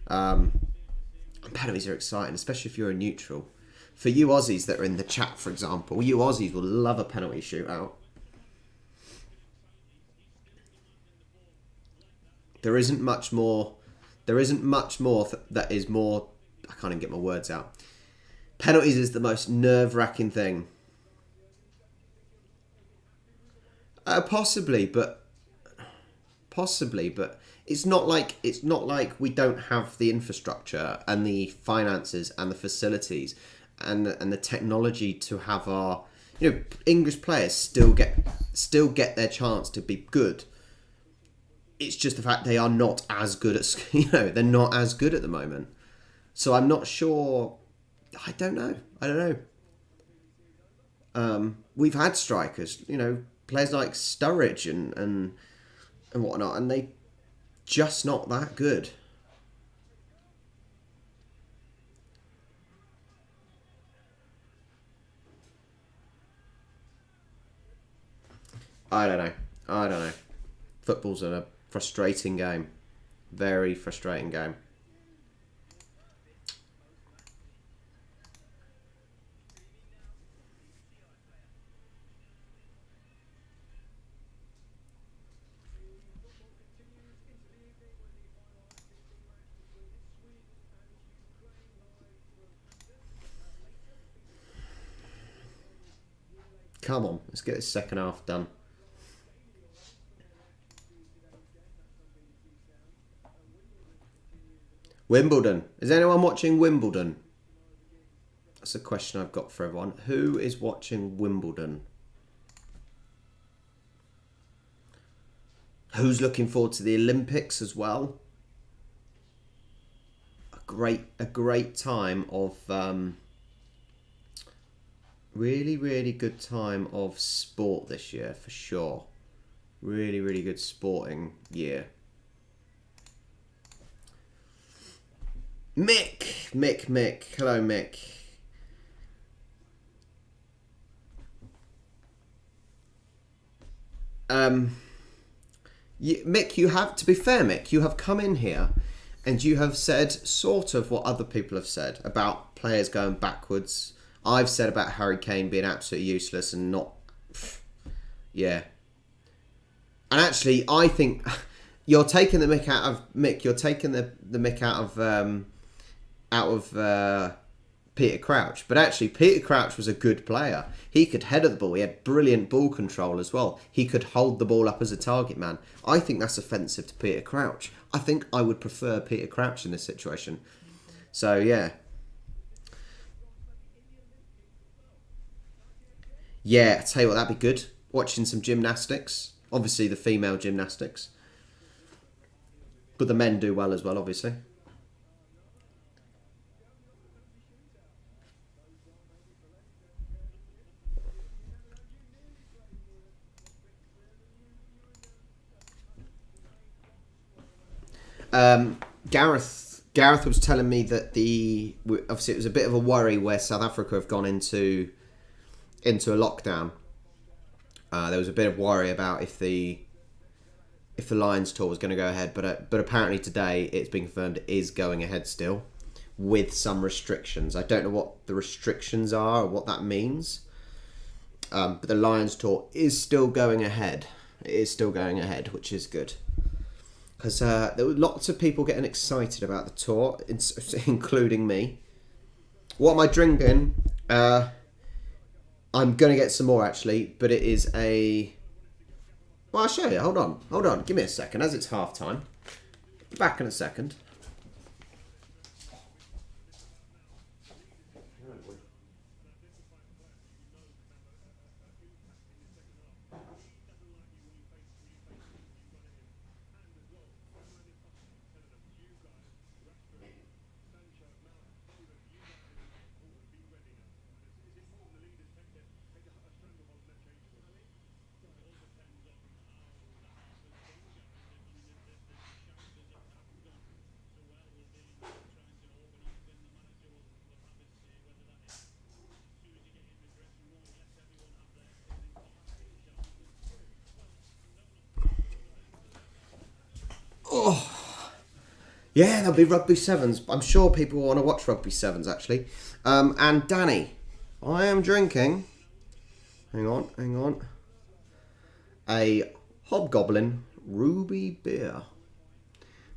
Penalties are exciting, especially if you're a neutral. For you Aussies that are in the chat, for example, you Aussies will love a penalty shootout. There isn't much more. There isn't much more that is more. I can't even get my words out. Penalties is the most nerve-wracking thing. Possibly, but it's not like we don't have the infrastructure and the finances and the facilities and the technology to have our English players still get their chance to be good. It's just the fact they are not as good at they're not as good at the moment. So I'm not sure. I don't know. We've had strikers, players like Sturridge and whatnot, and they just not that good. I don't know. Football's a frustrating game. Very frustrating game. Come on, let's get this second half done. Wimbledon. Is anyone watching Wimbledon? That's a question I've got for everyone. Who is watching Wimbledon? Who's looking forward to the Olympics as well? A great time of really good time of sport this year for sure. Really good sporting year. Mick. Hello, Mick. Mick, you have to be fair, Mick. You have come in here, and you have said sort of what other people have said about players going backwards. I've said about Harry Kane being absolutely useless and not, yeah. And actually, I think you're taking the mick out of Mick. You're taking the mick out of Peter Crouch. But actually, Peter Crouch was a good player. He could header the ball. He had brilliant ball control as well. He could hold the ball up as a target man. I think that's offensive to Peter Crouch. I think I would prefer Peter Crouch in this situation. So, yeah. Yeah, I tell you what, that'd be good. Watching some gymnastics. Obviously, the female gymnastics. But the men do well as well, obviously. Gareth was telling me that obviously it was a bit of a worry where South Africa have gone into a lockdown. There was a bit of worry about if the Lions tour was going to go ahead, but apparently today it's been confirmed it is going ahead still, with some restrictions. I don't know what the restrictions are or what that means, but the Lions tour is still going ahead. It is still going ahead, which is good. Because there were lots of people getting excited about the tour, including me. What am I drinking? I'm going to get some more, actually, but it is a... Well, I'll show you. Hold on. Give me a second, as it's half time. Back in a second. Oh, yeah, there'll be rugby sevens. I'm sure people want to watch rugby sevens, actually. And Danny, I am drinking. Hang on. A Hobgoblin Ruby beer.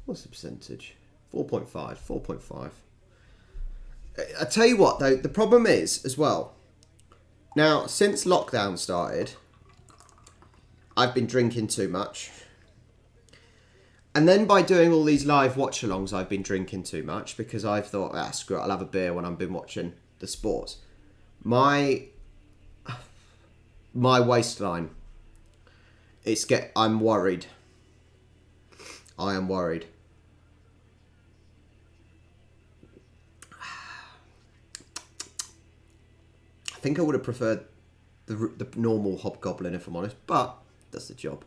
What's the percentage? 4.5. 4.5. I tell you what, though, the problem is, as well, now, since lockdown started, I've been drinking too much. And then by doing all these live watch-alongs, I've been drinking too much because I've thought, screw it, I'll have a beer when I've been watching the sports. My waistline, I'm worried. I am worried. I think I would have preferred the normal Hobgoblin, if I'm honest, but does the job.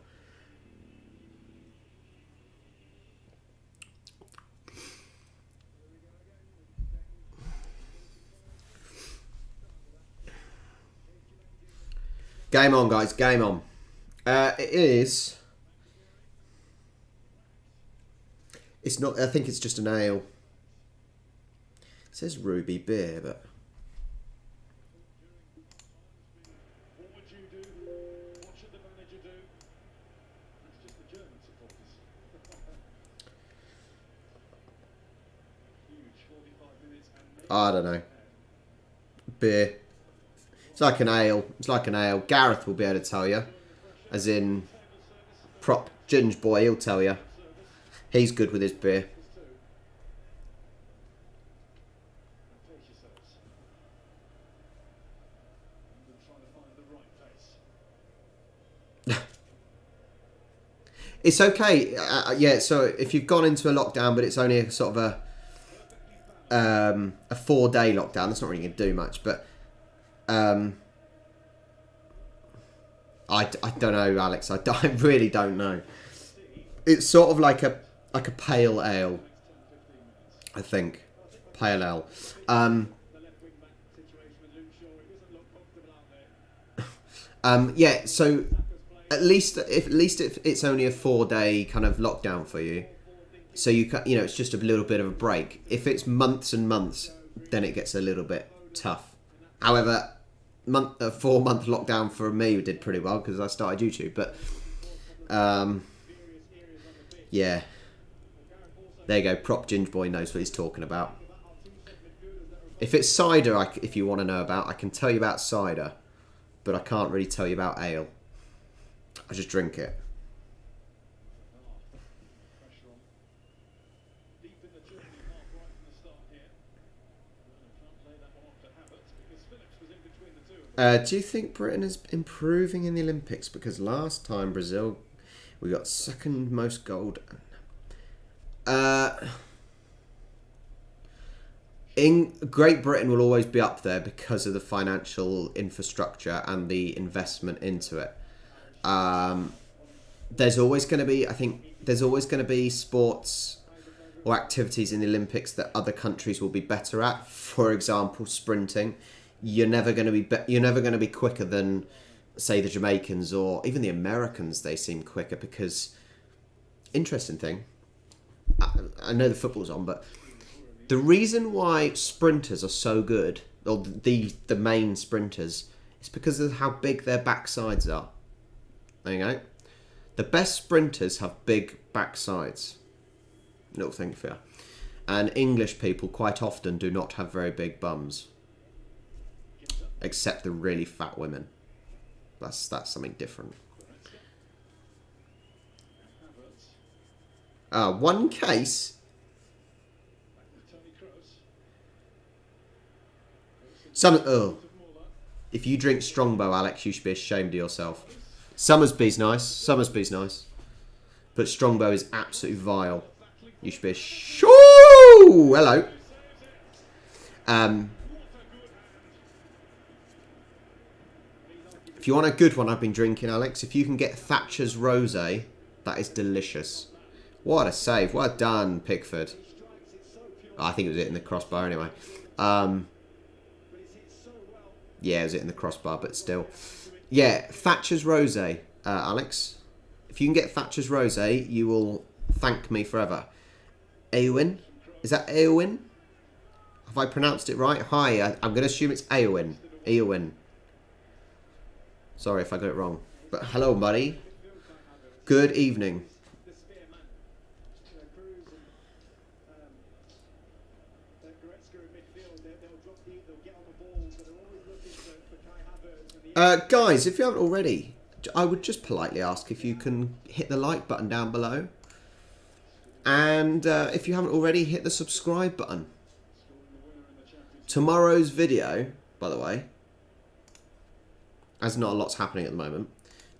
Game on, guys. Game on. It is. It's not. I think it's just an ale. It says Ruby beer, but. What would you do? What should the manager do? That's just the German supporters. Huge 45 minutes and I don't know. Beer. It's like an ale. It's like an ale. Gareth will be able to tell you. As in, prop Ginge boy, he'll tell you. He's good with his beer. It's okay. Yeah, so if you've gone into a lockdown, but it's only a sort of a 4-day lockdown, that's not really going to do much. But I don't know, Alex. I really don't know. It's sort of like a pale ale, I think. Pale ale. Yeah. So at least if it's only a 4-day kind of lockdown for you, so you know it's just a little bit of a break. If it's months and months, then it gets a little bit tough. However, a 4-month lockdown for me did pretty well because I started YouTube. But yeah, there you go. Prop Ginge Boy knows what he's talking about. If it's cider, if you want to know about, I can tell you about cider, but I can't really tell you about ale. I just drink it. Do you think Britain is improving in the Olympics? Because last time Brazil, we got second most gold. In Great Britain will always be up there because of the financial infrastructure and the investment into it. There's always going to be, I think, there's always going to be sports or activities in the Olympics that other countries will be better at. For example, sprinting. You're never going to be quicker than, say, the Jamaicans or even the Americans. They seem quicker because, interesting thing, I know the football's on, but the reason why sprinters are so good, or the main sprinters, is because of how big their backsides are. There you go. The best sprinters have big backsides. Little thing for you. And English people quite often do not have very big bums. Except the really fat women. That's something different. One case. If you drink Strongbow, Alex, you should be ashamed of yourself. Summersby's nice. Summersby's nice. But Strongbow is absolutely vile. You should be ashamed. Hello. If you want a good one, I've been drinking, Alex. If you can get Thatcher's Rosé, that is delicious. What a save. Well done, Pickford. Oh, I think it was hitting the crossbar anyway. Yeah, it was hitting the crossbar, but still. Yeah, Thatcher's Rosé, Alex. If you can get Thatcher's Rosé, you will thank me forever. Eowyn? Is that Eowyn? Have I pronounced it right? Hi, I'm going to assume it's Eowyn. Eowyn. Sorry if I got it wrong. But hello, buddy. Good evening. Guys, if you haven't already, I would just politely ask if you can hit the like button down below. And if you haven't already, hit the subscribe button. Tomorrow's video, by the way, as not a lot's happening at the moment,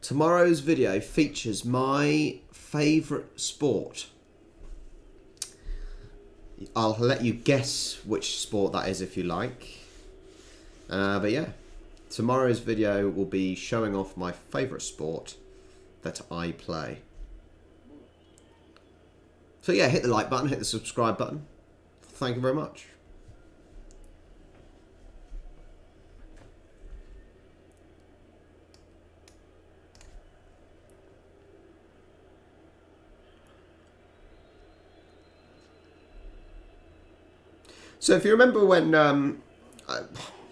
tomorrow's video features my favourite sport. I'll let you guess which sport that is if you like. But yeah, tomorrow's video will be showing off my favourite sport that I play. So yeah, hit the like button, hit the subscribe button. Thank you very much. So if you remember when,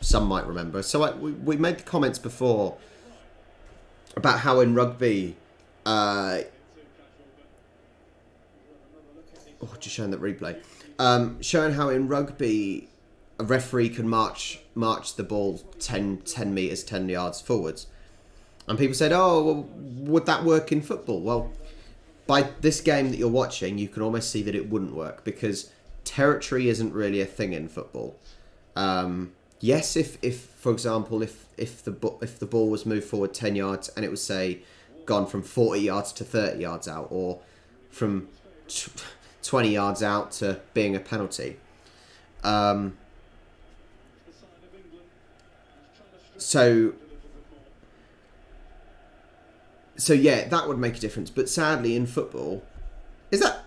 some might remember, so we made the comments before about how in rugby, just showing that replay, showing how in rugby a referee can march the ball 10 metres, 10 yards forwards. And people said, oh, well, would that work in football? Well, by this game that you're watching, you can almost see that it wouldn't work because territory isn't really a thing in football. Yes, if for example, if the ball was moved forward 10 yards and it was, say, gone from 40 yards to 30 yards out, or from 20 yards out to being a penalty. So yeah, that would make a difference. But sadly, in football, is that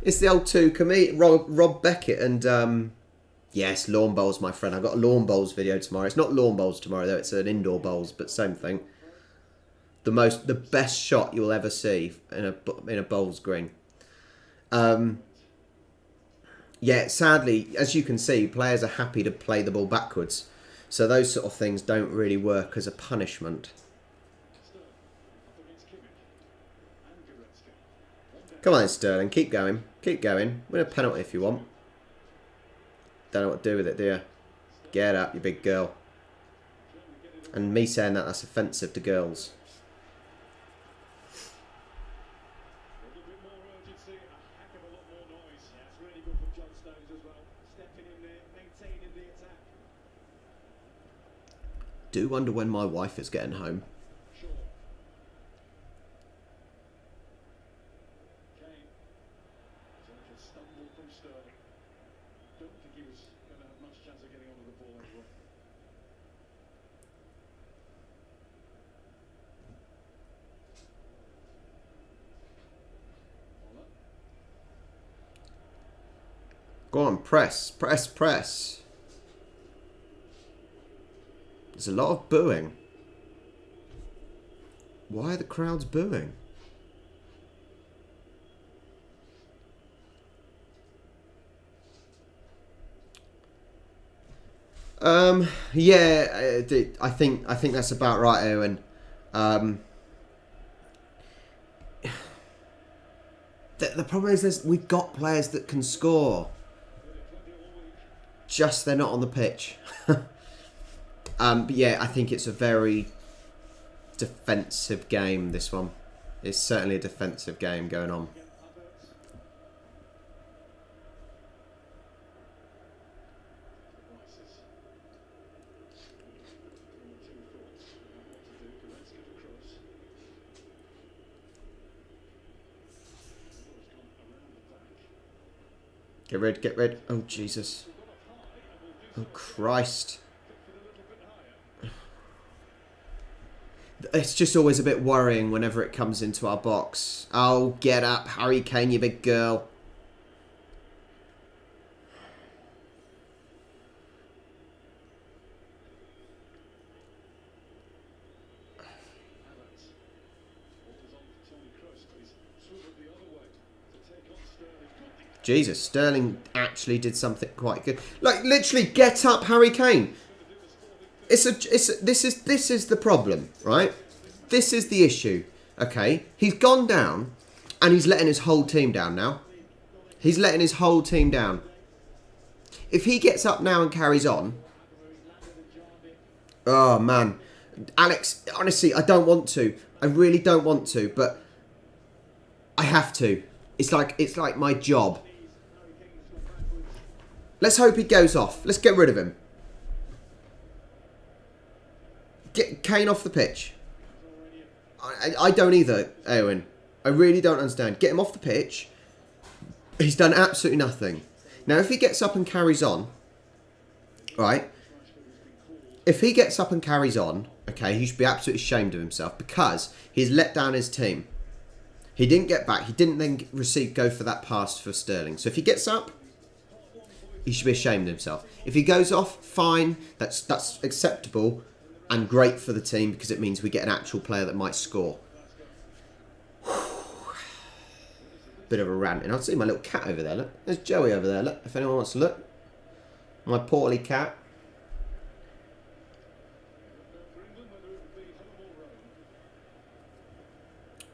it's the old two Rob Beckett and yes, lawn bowls, my friend. I've got a lawn bowls video tomorrow. It's not lawn bowls tomorrow though. It's an indoor bowls, but same thing. The best shot you'll ever see in a bowls green. Yeah, sadly, as you can see, players are happy to play the ball backwards, so those sort of things don't really work as a punishment. Come on, Sterling, keep going, win a penalty if you want. Don't know what to do with it, do you? Get up, you big girl. And me saying that's offensive to girls. Do wonder when my wife is getting home. Go on, press, press, press. There's a lot of booing. Why are the crowds booing? Yeah, I think that's about right, Owen. The problem is we've got players that can score. Just they're not on the pitch. But yeah, I think it's a very defensive game, this one. It's certainly a defensive game going on. Get rid. Oh, Jesus. Oh, Christ. It's just always a bit worrying whenever it comes into our box. Oh, get up, Harry Kane, you big girl. Jesus, Sterling actually did something quite good. Like, literally, get up, Harry Kane. This is the problem, right? This is the issue, okay? He's gone down, and he's letting his whole team down now. He's letting his whole team down. If he gets up now and carries on, Oh man, Alex. Honestly, I don't want to. I really don't want to, but I have to. It's like my job. Let's hope he goes off. Let's get rid of him. Get Kane off the pitch. I don't either, Owen. I really don't understand. Get him off the pitch. He's done absolutely nothing. Now, if he gets up and carries on, right? If he gets up and carries on, okay, he should be absolutely ashamed of himself because he's let down his team. He didn't get back. He didn't then go for that pass for Sterling. So if he gets up, he should be ashamed of himself. If he goes off, fine. That's acceptable and great for the team because it means we get an actual player that might score. Bit of a rant. And I see my little cat over there. Look, there's Joey over there. Look, if anyone wants to look. My portly cat.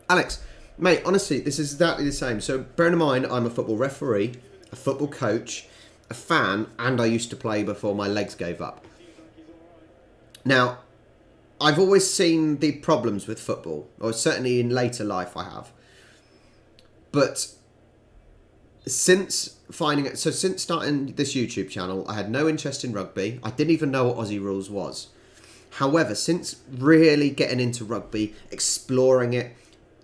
Alex, mate, honestly, this is exactly the same. So, bearing in mind, I'm a football referee, a football coach, a fan, and I used to play before my legs gave up. Now, I've always seen the problems with football, or certainly in later life I have. But since starting this YouTube channel, I had no interest in rugby. I didn't even know what Aussie Rules was. However, since really getting into rugby, exploring it,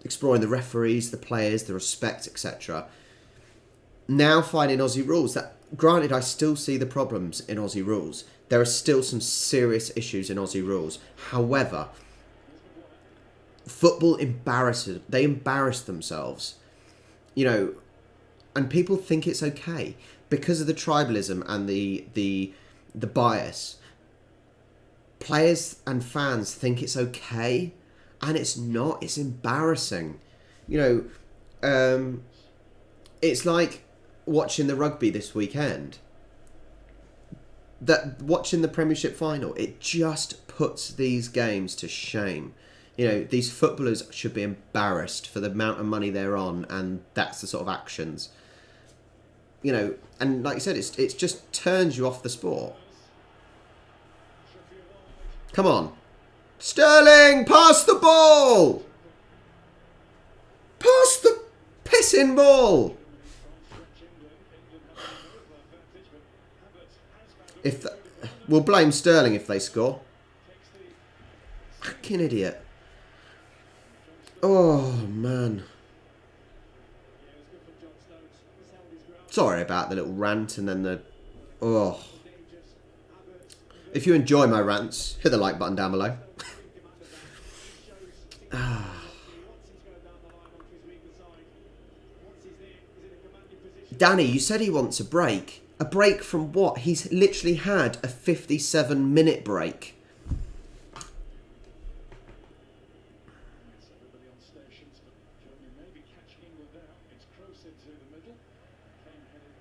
exploring the referees, the players, the respect, etc. Now finding Aussie Rules, that granted I still see the problems in Aussie Rules. There are still some serious issues in Aussie Rules. However, football they embarrass themselves. You know, and people think it's okay because of the tribalism and the bias. Players and fans think it's okay. And it's not. It's embarrassing. You know, it's like watching the rugby this weekend. Watching the Premiership final, it just puts these games to shame. You know, these footballers should be embarrassed for the amount of money they're on, and that's the sort of actions. You know, and like you said, it just turns you off the sport. Come on. Sterling, pass the ball! Pass the pissing ball! We'll blame Sterling if they score. Fucking idiot. Oh, man. Sorry about the little rant and then the... Oh. If you enjoy my rants, hit the like button down below. Danny, you said he wants a break. A break from what? He's literally had a 57-minute break.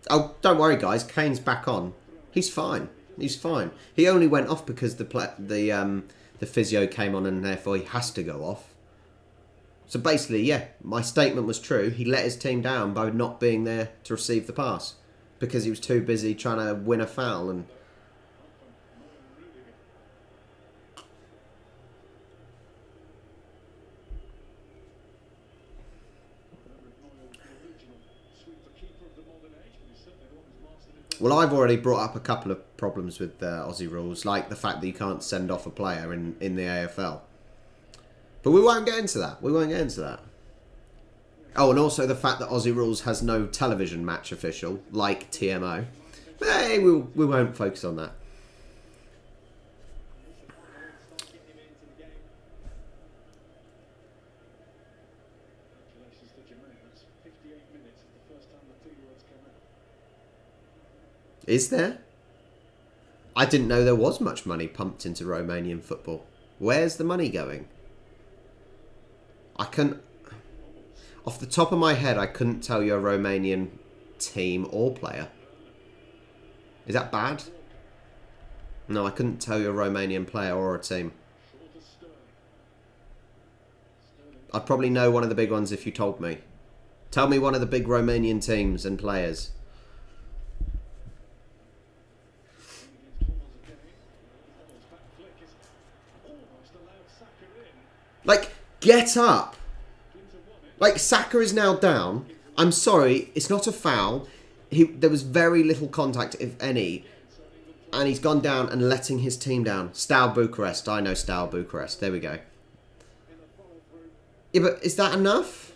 Oh, don't worry, guys. Kane's back on. He's fine. He's fine. He only went off because the physio came on and therefore he has to go off. So basically, yeah, my statement was true. He let his team down by not being there to receive the pass because he was too busy trying to win a foul. And well, I've already brought up a couple of problems with Aussie Rules, like the fact that you can't send off a player in the AFL. But we won't get into that. We won't get into that. Oh, and also the fact that Aussie Rules has no television match official, like TMO. But hey, we won't focus on that. Is there? I didn't know there was much money pumped into Romanian football. Where's the money going? I couldn't... Off the top of my head, I couldn't tell you a Romanian team or player. Is that bad? No, I couldn't tell you a Romanian player or a team. I'd probably know one of the big ones if you told me. Tell me one of the big Romanian teams and players. Get up. Like, Saka is now down. I'm sorry, it's not a foul. There was very little contact, if any. And he's gone down and letting his team down. Steaua Bucharest. I know Steaua Bucharest. There we go. Yeah, but is that enough?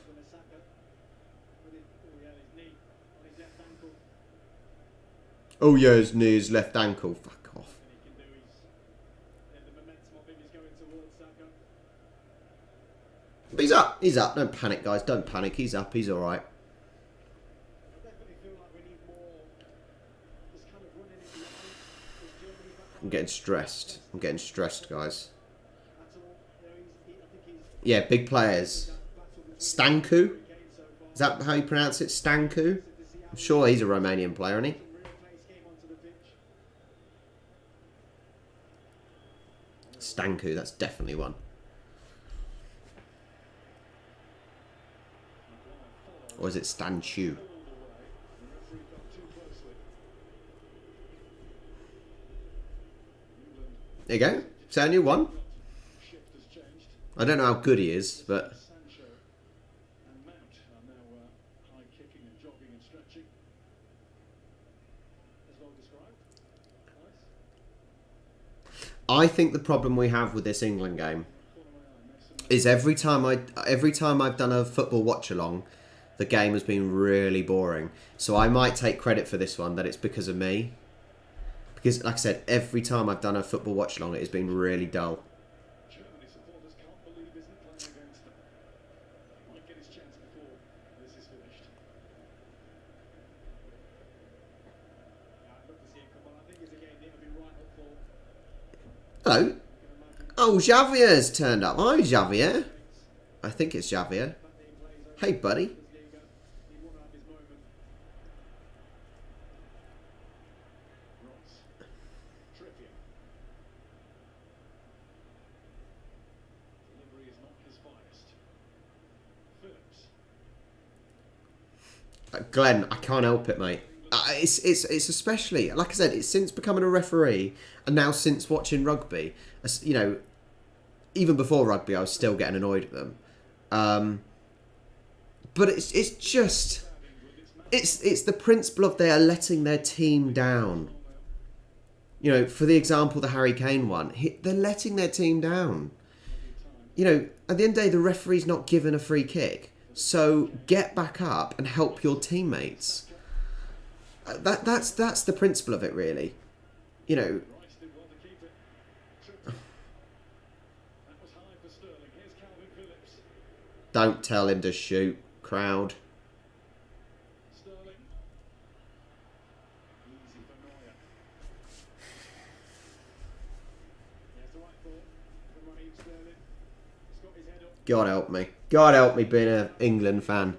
Oh yeah, his knee, his left ankle. Fuck off. But he's up. He's up. Don't panic, guys. Don't panic. He's up. He's all right. I'm getting stressed. I'm getting stressed, guys. Yeah, big players. Stancu? Is that how you pronounce it? Stancu? I'm sure he's a Romanian player, isn't he? Stancu, that's definitely one. Or is it Stanchu? There you go. So a new one. I don't know how good he is, but I think the problem we have with this England game is every time I've done a football watch along, the game has been really boring. So I might take credit for this one that it's because of me. Because, like I said, every time I've done a football watch along, it has been really dull. Hello. Oh, Javier's turned up. Hi, Javier. I think it's Javier. Hey, buddy. Glenn, I can't help it, mate. It's especially, like I said, it's since becoming a referee and now since watching rugby. You know, even before rugby, I was still getting annoyed at them. But it's just, it's the principle of they are letting their team down. You know, for the example, the Harry Kane one, they're letting their team down. You know, at the end of the day, the referee's not given a free kick. So get back up and help your teammates. That's the principle of it, really. You know. Don't tell him to shoot, crowd. God help me. God help me being an England fan.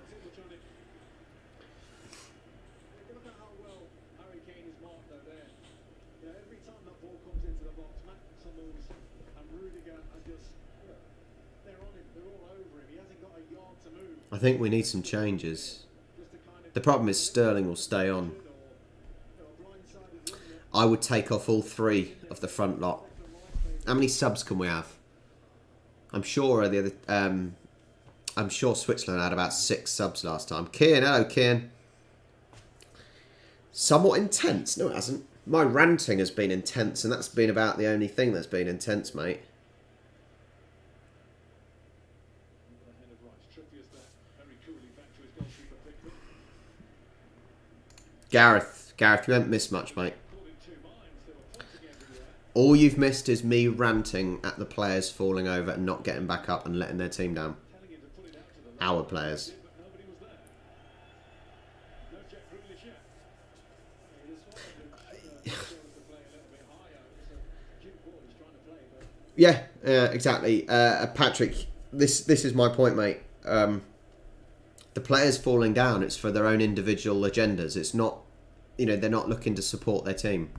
Look at how well Harry Kane is marked though there. You know, every time that ball comes into the box, Matt Hummels and Rudiger are just, they're on him, they're all over him. He hasn't got a yard to move. I think we need some changes. The problem is Sterling will stay on. I would take off all three of the front lot. How many subs can we have? I'm sure I'm sure Switzerland had about 6 subs last time. Kian, hello Kian. Somewhat intense. No, it hasn't. My ranting has been intense, and that's been about the only thing that's been intense, mate. Gareth, you haven't missed much, mate. All you've missed is me ranting at the players falling over and not getting back up and letting their team down. Our players. Yeah, exactly. Patrick, this is my point, mate. The players falling down, it's for their own individual agendas. It's not, you know, they're not looking to support their team.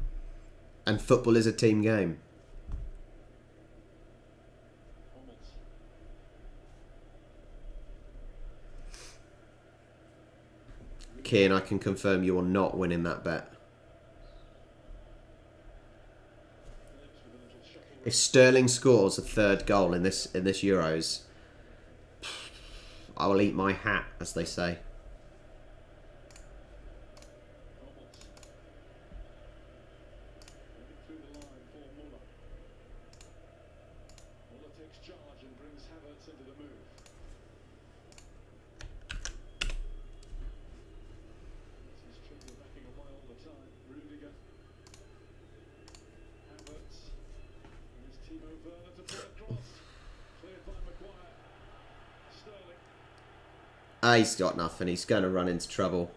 And football is a team game. Kian, I can confirm you are not winning that bet. If Sterling scores a third goal in this Euros, I will eat my hat, as they say. Through the line for Muller. Muller takes charge and brings Havertz into the move. He's triple backing away all the time. Rudiger. Havertz. Here's Timo Werner to play across. Cleared by Maguire. Sterling. He's got nothing. He's going to run into trouble.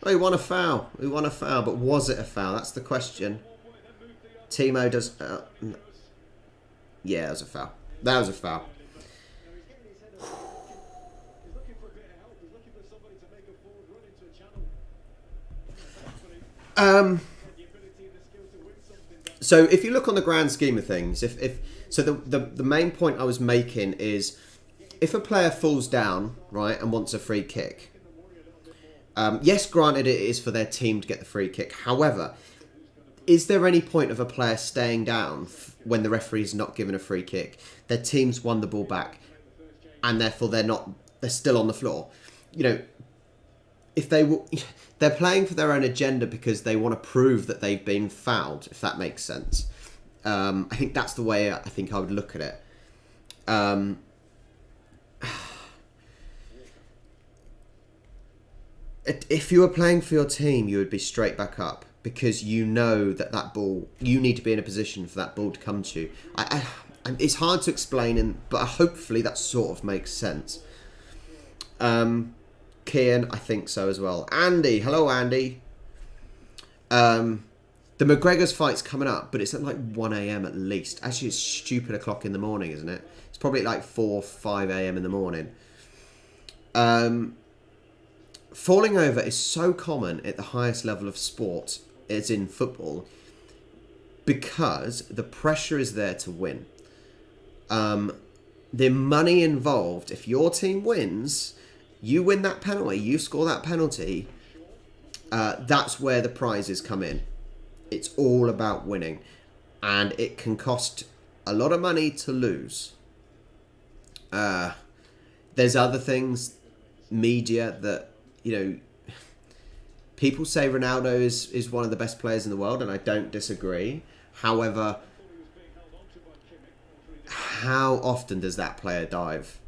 Oh, he won a foul. He won a foul, but was it a foul? That's the question. Timo does... yeah, it was a foul. That was a foul. Now he's getting his head up. He's looking for a bit of help. He's looking for somebody to make a forward run into a channel. The ability and the skill to win something. So if you look on the grand scheme of things, so the main point I was making is if a player falls down, right, and wants a free kick, yes, granted it is for their team to get the free kick. However, is there any point of a player staying down when the referee is not given a free kick? Their team's won the ball back, and therefore they're still on the floor. You know, if they're playing for their own agenda because they want to prove that they've been fouled, if that makes sense. I think that's the way I think I would look at it. If you were playing for your team, you would be straight back up because you know that ball, you need to be in a position for that ball to come to you. It's hard to explain, but hopefully that sort of makes sense. Kian, I think so as well. Andy, hello Andy. The McGregor's fight's coming up, but it's at like 1 a.m. at least. Actually, it's stupid o'clock in the morning, isn't it? It's probably like 4, 5 a.m. in the morning. Falling over is so common at the highest level of sport, as in football, because the pressure is there to win. The money involved, if your team wins, you win that penalty, you score that penalty, that's where the prizes come in. It's all about winning, and it can cost a lot of money to lose. There's other things, media, that, you know, people say Ronaldo is one of the best players in the world, and I don't disagree. However, how often does that player dive?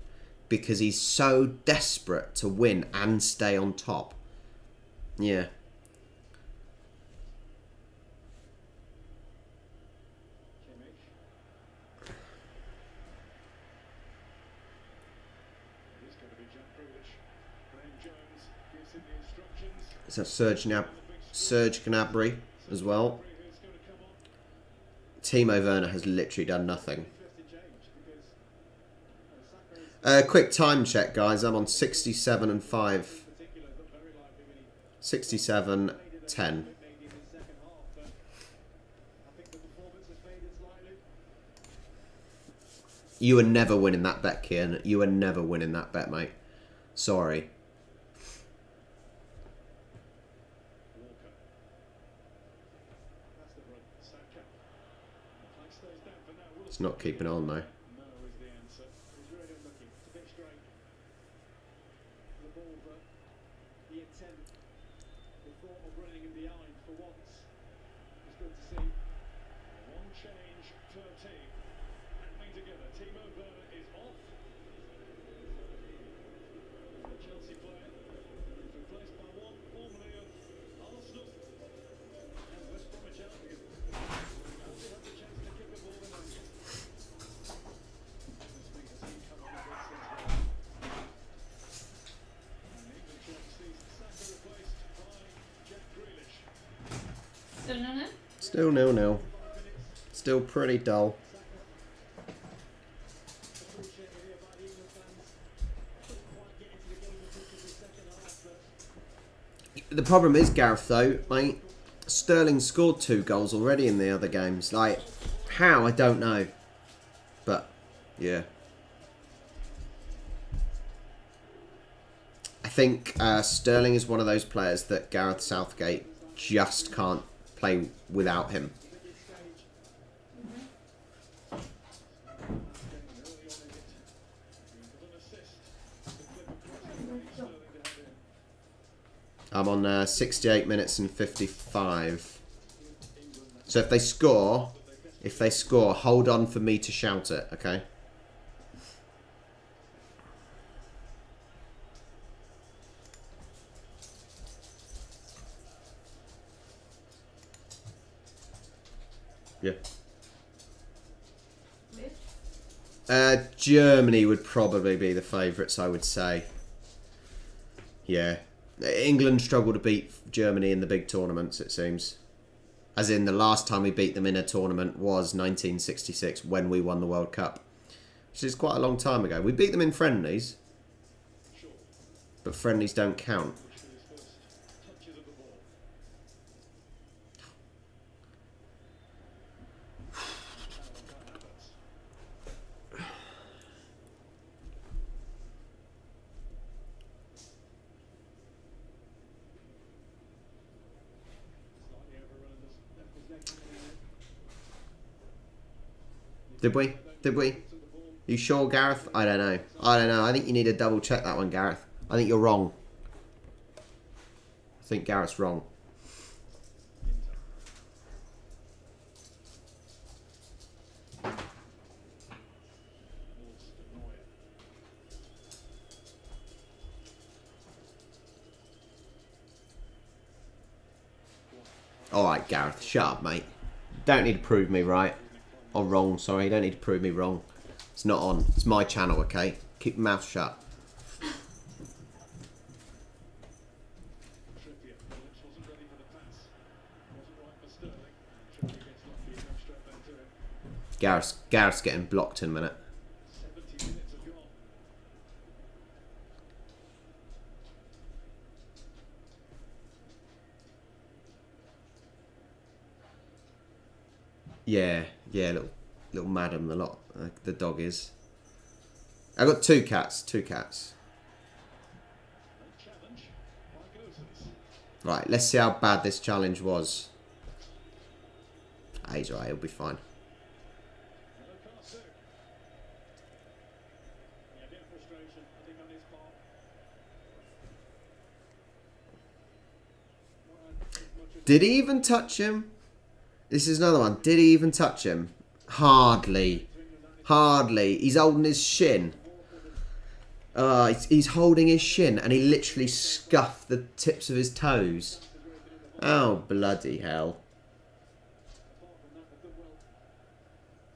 Because he's so desperate to win and stay on top. Yeah. So Serge Gnabry as well. Timo Werner has literally done nothing. Quick time check, guys. I'm on 67 and 5. 67, 10. You were never winning that bet, Kian. You were never winning that bet, mate. Sorry. It's not keeping on, though. Still 0-0. Still pretty dull. The problem is, Gareth, though, mate, Sterling scored 2 goals already in the other games. Like, how? I don't know. But, yeah. I think Sterling is one of those players that Gareth Southgate just can't play without him. I'm on 68 minutes and 55. So if they score, hold on for me to shout it, okay? Yeah. Germany would probably be the favourites, I would say. Yeah. England struggle to beat Germany in the big tournaments, it seems. As in, the last time we beat them in a tournament was 1966, when we won the World Cup. Which is quite a long time ago. We beat them in friendlies. But friendlies don't count. Did we? Did we? You sure, Gareth? I don't know. I don't know. I think you need to double check that one, Gareth. I think you're wrong. I think Gareth's wrong. Alright, Gareth. Shut up, mate. Don't need to prove me right. Or wrong, sorry. You don't need to prove me wrong. It's not on. It's my channel, okay? Keep your mouth shut. Gareth's getting blocked in a minute. Yeah, little madam, the dog is. I got two cats. Right, let's see how bad this challenge was. He's alright, he'll be fine. Did he even touch him? This is another one. Did he even touch him? Hardly. He's holding his shin. He's holding his shin and he literally scuffed the tips of his toes. Oh, bloody hell.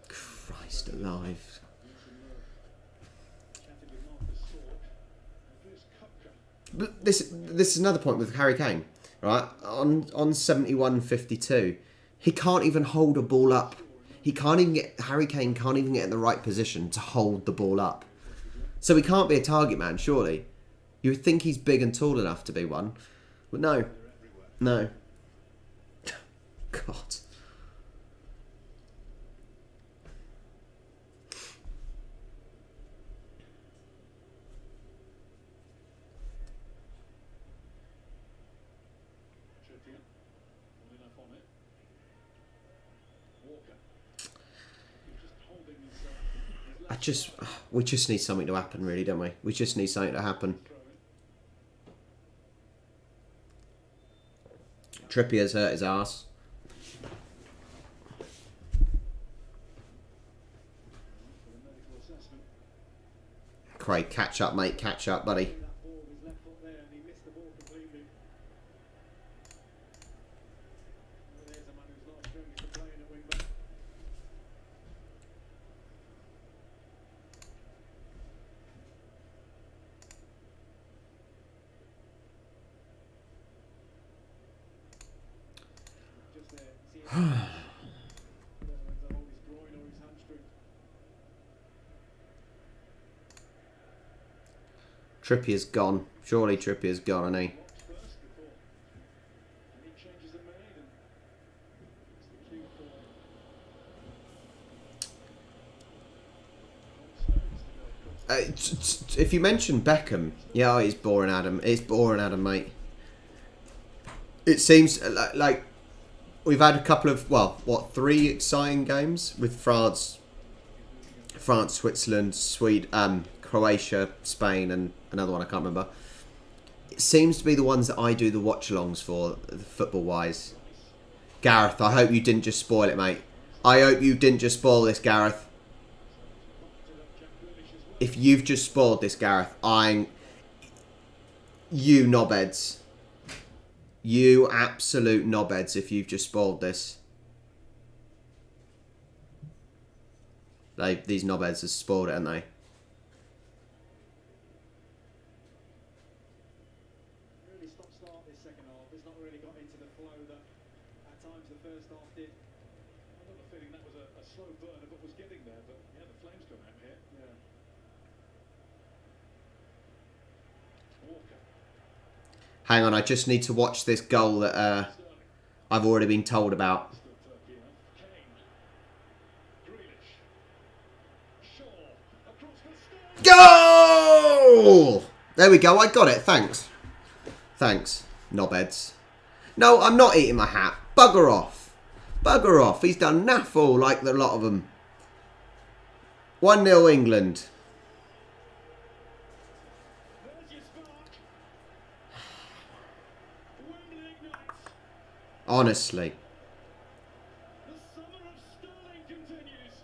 Christ alive. But this is another point with Harry Kane, right? On 71-52, he can't even hold a ball up. Harry Kane can't even get in the right position to hold the ball up. So he can't be a target man, surely. You would think he's big and tall enough to be one. But no. No. God. We just need something to happen, really, don't we? We just need something to happen. Trippier's hurt his ass. Craig, catch up, mate. Catch up, buddy. Trippier's gone. Surely Trippier's gone, isn't he? If you mention Beckham, yeah, he's boring, Adam. It's boring, Adam, mate. It seems like we've had a couple of, well, what, 3 exciting games with France, Switzerland, Sweden, Croatia, Spain, and another one I can't remember. It seems to be the ones that I do the watch-alongs for, football-wise. Gareth, I hope you didn't just spoil it, mate. I hope you didn't just spoil this, Gareth. If you've just spoiled this, Gareth, you knobheads. You absolute knobheads if you've just spoiled this. These knobheads have spoiled it, haven't they? Really stop-start this second half. It's not really got into the flow that at times the first half did. I got the feeling that was a slow burner, but was getting there. But yeah, the flames come out here. Yeah. Walker. Hang on, I just need to watch this goal that Sterling. I've already been told about. Still Turkey enough. Kane. Grealish. Shaw. Across for Sterling. Goal! There we go, I got it, thanks. Thanks, knobheads. No, I'm not eating my hat. Bugger off. Bugger off. He's done naff all like the lot of them. 1-0 England. There's your spark. Wembley ignites. Honestly. The summer of Sterling continues.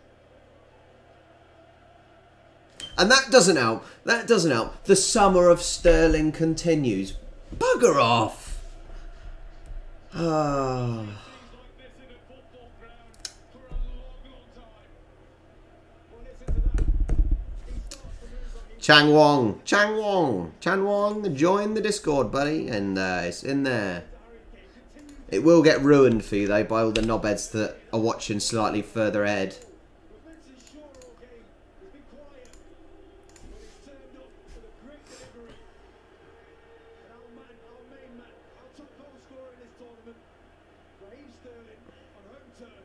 And that doesn't help. That doesn't help. The summer of Sterling continues. Bugger off. Ah. Things like this in a football ground for a long, long time. Well, listen to that. He starts to move on. Chang Wong. Chang Wong. Chang Wong, join the Discord, buddy. And it's in there. It will get ruined for you, though, by all the knobheads that are watching slightly further ahead. Defence's sure all game. He's been quiet, but he's turned up with a great delivery. And our main man, our top goal scorer in this tournament, Raheem Sterling, on home turf.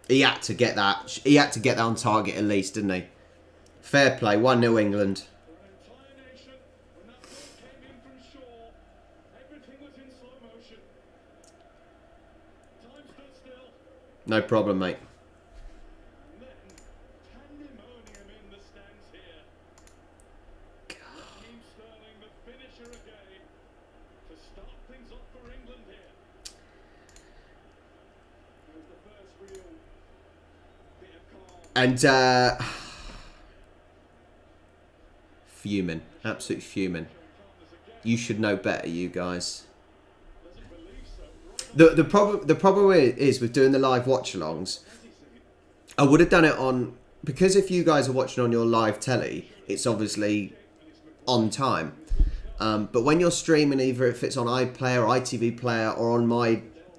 He had to get that. He had to get that on target at least, didn't he? Fair play. 1-0 England. For an entire nation, when that ball came in from Shaw, everything was in slow motion. Time stood still, No problem, mate. and then pandemonium in the stands here. Raheem Sterling, the finisher again, to start things off for England here. It was the first real bit of calm. And fuming. Absolute fuming. You should know better, you guys. Doesn't believe so. Right The problem is with doing the live watch-alongs. I would have done it on, because if you guys are watching on your live telly, it's obviously on time. But when you're streaming, either if it's on iPlayer or ITV Player or on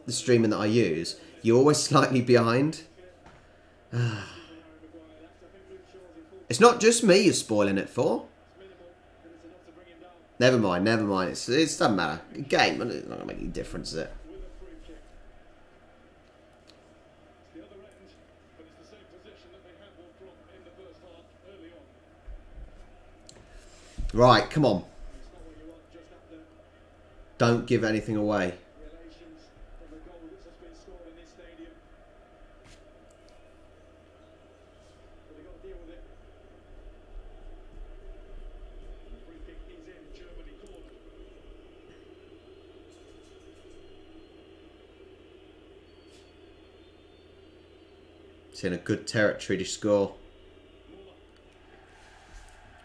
the streaming that I use, you're always slightly behind. It's not just me you're spoiling it for. Never mind, never mind. It doesn't matter. Game, it's not going to make any difference, is it? with a free kick. It's the other end, but it's the same position that they handled from in the first half early on. Right, come on. It's not what you want just after Don't give anything away. the relations of a goal that's just been scored in this stadium. But they've got to deal with it. The free kick is in Germany corner. It's in a good territory to score. Muller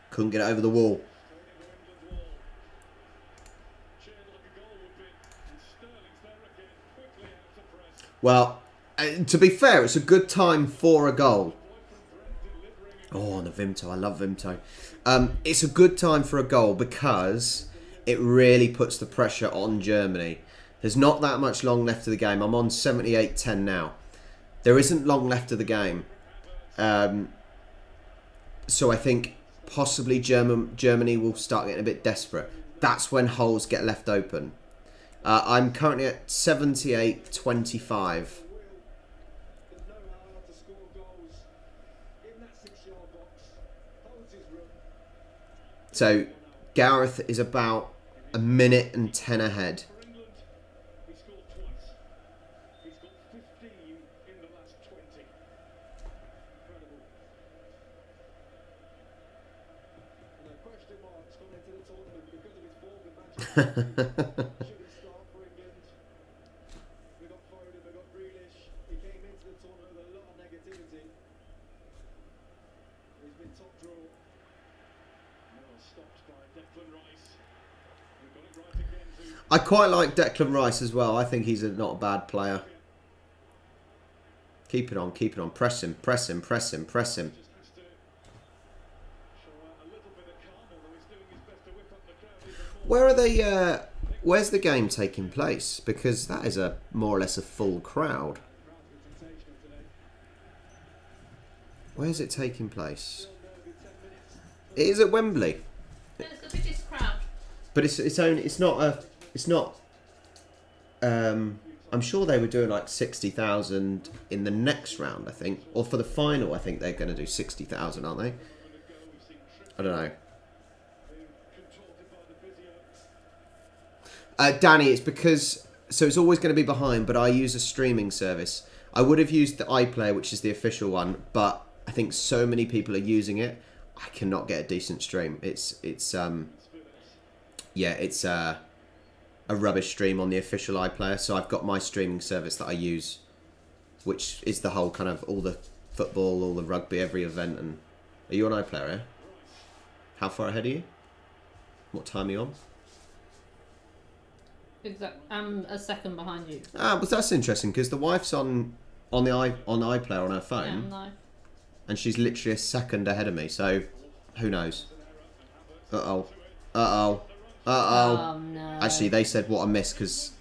Couldn't get it over the wall. turning to England's wall. Cheered like a goal would be, and Sterling's there again, quickly out to press. Well, to be fair, it's a good time for a goal. Oh, and the Vimto. I love Vimto. It's a good time for a goal because it really puts the pressure on Germany. There's not that much long left of the game. I'm on 78-10 now. There isn't long left of the game. So I think possibly Germany will start getting a bit desperate. That's when holes get left open. I'm currently at 78-25. There's no how to score goals in that 6-yard box. Holds his run. So Gareth is about a minute and 10 ahead. For England, he scored twice. He's got 15 in the last 20. Incredible. And the question marks come into the tournament because of his form in Manchester Should he start for England? We got Foden, we got Grealish. He came into the tournament with a lot of negativity. He's been top draw. Well, stopped by Declan Rice. We've got it right again to I quite like Declan Rice as well. I think he's not a bad player. Keep it on, keep it on. Press him, press him, press him, press him. just has to show a little bit of calm, although he's doing his best to whip up the crowd even more. Where are they? Where's the game taking place? Because that is a more or less a full crowd. Crowd's been sensational today. Where's it taking place? Still nervy 10 minutes. It is at Wembley, It's the biggest crowd. but it's not. I'm sure they were doing like 60,000 in the next round, I think, or for the final. I think they're going to do 60,000, aren't they? I don't know. Contorted by the physio. Danny, it's because it's always going to be behind, but I use a streaming service. I would have used the iPlayer, which is the official one, but I think so many people are using it, I cannot get a decent stream. It's a rubbish stream on the official iPlayer, so I've got my streaming service that I use, which is the whole kind of all the football, all the rugby, every event. And are you on iPlayer? Yeah? How far ahead are you? What time are you on? I'm a second behind you. But that's interesting because the wife's on iPlayer on her Yeah, phone, no. and she's literally a second ahead of me. So who knows? Uh oh. Oh no. Actually, they said what I missed because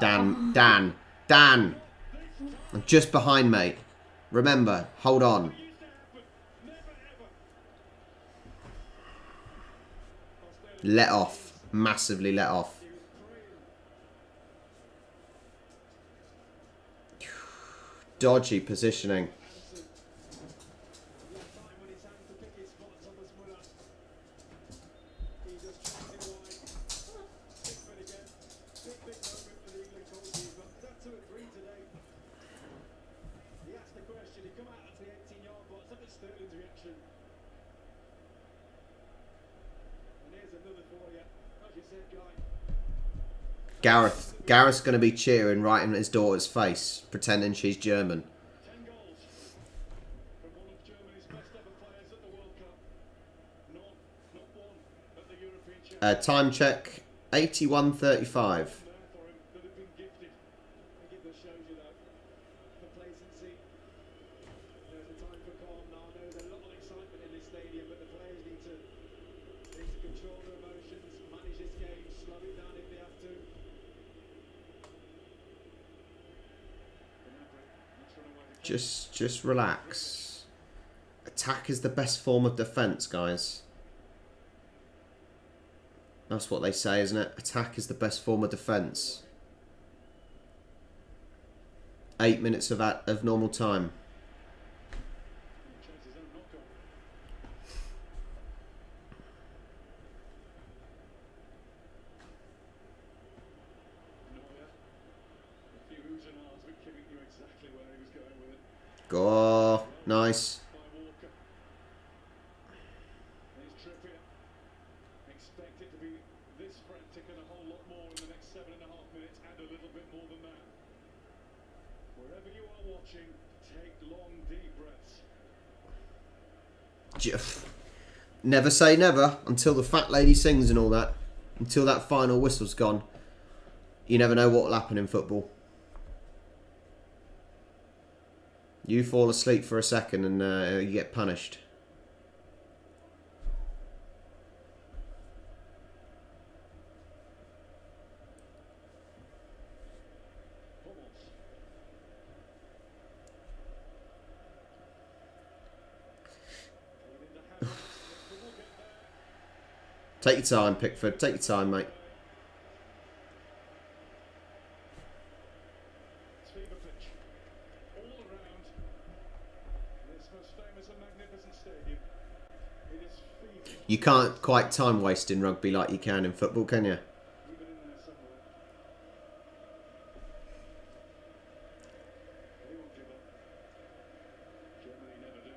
Dan, I'm just behind, mate. Remember, hold on. Let off, massively let off. Dodgy positioning. When it's time to pick his spots on the Muller. He just chucks it wide. Pickford again. Big moment for the England goalkeeper. That's 2 or 3 today. He asked the question. He come out at the 18-yard box. Look at Sterling's reaction. And here's another for you. As you said, Guy. Gareth's going to be cheering right in his daughter's face, pretending she's German. 10 goals from one of Germany's best ever players at the World Cup. Not one at the European Championship. Time check, 81:35. There for him that have been gifted. I think it just shows you that complacency. There's a time for calm now. There's a lot of excitement in this stadium, but the players need to control their emotions, manage this game, slow it down if they have to. Just relax. Attack is the best form of defense, guys. That's what they say, isn't it? Attack is the best form of defense. 8 minutes of normal time. Chances of knock on. Neuer. A few oohs and ahs, but Kimmich knew exactly where he was going with it. Go, nice. By Walker. There's Trippier. Expect it to be this frantic and a whole lot more in the next 7.5 minutes and a little bit more than that. Wherever you are watching, take long, deep breaths. Never say never until the fat lady sings and all that. Until that final whistle's gone. You never know what will happen in football. You fall asleep for a second and you get punished. Hummels. Played into Hazard. Pickford will get there. Take your time, Pickford. Take your time, mate. Feverpitch. All around this most famous and magnificent stadium. It is fever. You can't quite time waste in rugby like you can in football, can you? Even in there somewhere. They won't give up. Germany never do.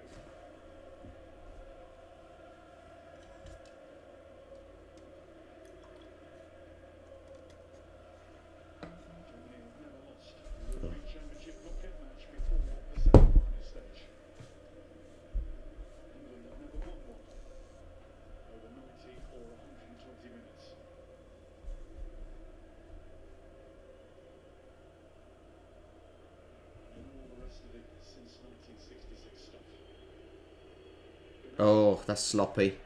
Oh, that's sloppy. Cleared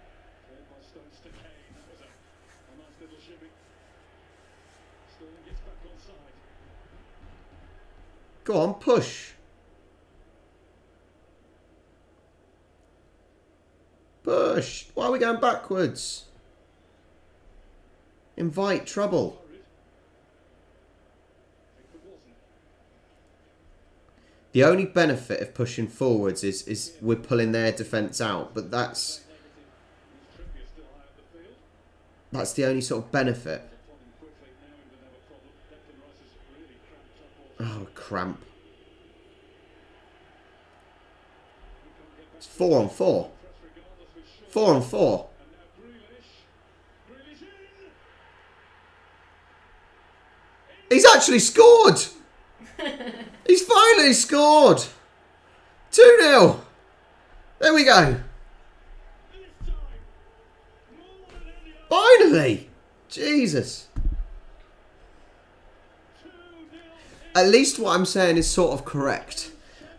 by Stones to Kane. That was a nice little shimmy. Sterling gets back on side. Go on, push. Push. Why are we going backwards? Invite trouble. Worried. Pickford wasn't. The only benefit of pushing forwards is we're pulling their defence out, but that's Negative. He's Trippier still high up the field. the only sort of benefit. Plodding quickly now into another problem. Declan Rice has really cramped up all Oh, cramp. He can't get back. It's 4 on 4. Press regardless with Shaw. 4 on 4. And now Grealish. Grealish in. He's actually scored! He's finally scored! 2-0. There we go. This time, more than any other. Finally! Jesus. 2-0 At least what I'm saying is sort of correct.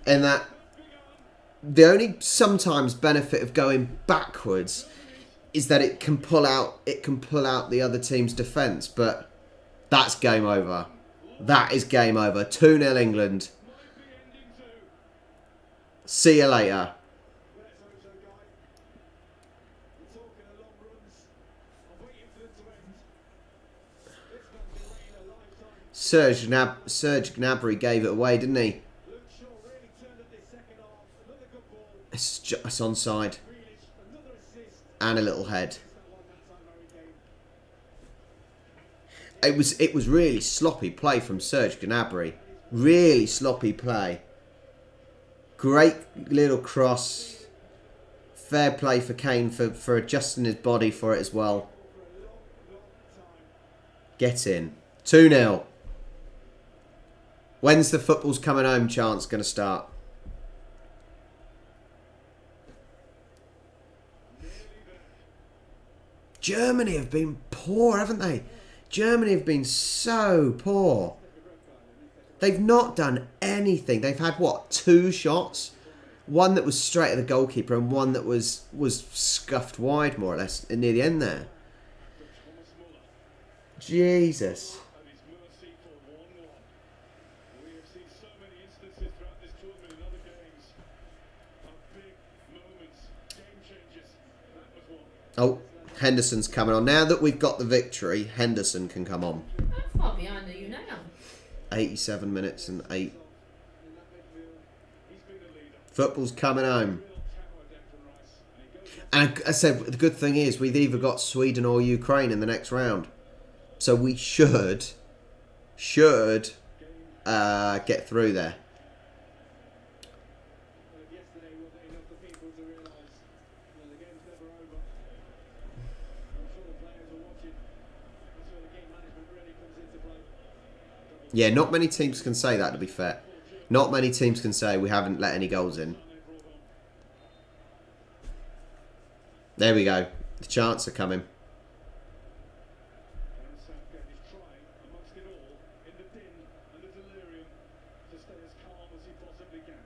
In that begun. the only sometimes benefit of going backwards is that it can pull out the other team's defence, but that's game over. That is game over. 2-0 England. Might be ending too. See you later. Let's hope so, guy. We're talking a long runs. I'm waiting for them to end. This man's been waiting a lifetime. Serge Gnabry gave it away, didn't he? Luke Shaw really turned up this second half. Another good ball. It's just onside. Grealish, another assist. And a little head. That one that time, Harry Kane. It was really sloppy play from Serge Gnabry. Really sloppy play. Great little cross. Fair play for Kane for adjusting his body for it as well. For a long, long time. Get in. 2-0. When's the football's coming home chance going to start? Germany have been poor, haven't they? Germany have been so poor. They've not done anything. They've had, what, 2 shots? One that was straight at the goalkeeper and one that was scuffed wide, more or less, near the end there. Thomas Muller Jesus. at his mercy for 1-1. We have seen so many instances throughout this tournament in other games of big moments, game changers. That was one. Oh, Henderson's coming on. Now that we've got the victory, Henderson can come on. How far behind are you now? 87 minutes and 8. In that midfield, he's been the leader. Football's coming home. Real tower, Declan Rice. And he goes And I said, the good thing is we've either got Sweden or Ukraine in the next round. So we should get through there. yesterday wasn't enough for people to realise the game's never over. I'm sure the players are watching. That's where the game management really comes into play. Yeah, not many teams can say that, to be fair. Not many teams can say we haven't let any goals in. There we go. The chants are coming. And Southgate is trying, amongst it all, in the din and the delirium, to stay as calm as he possibly can.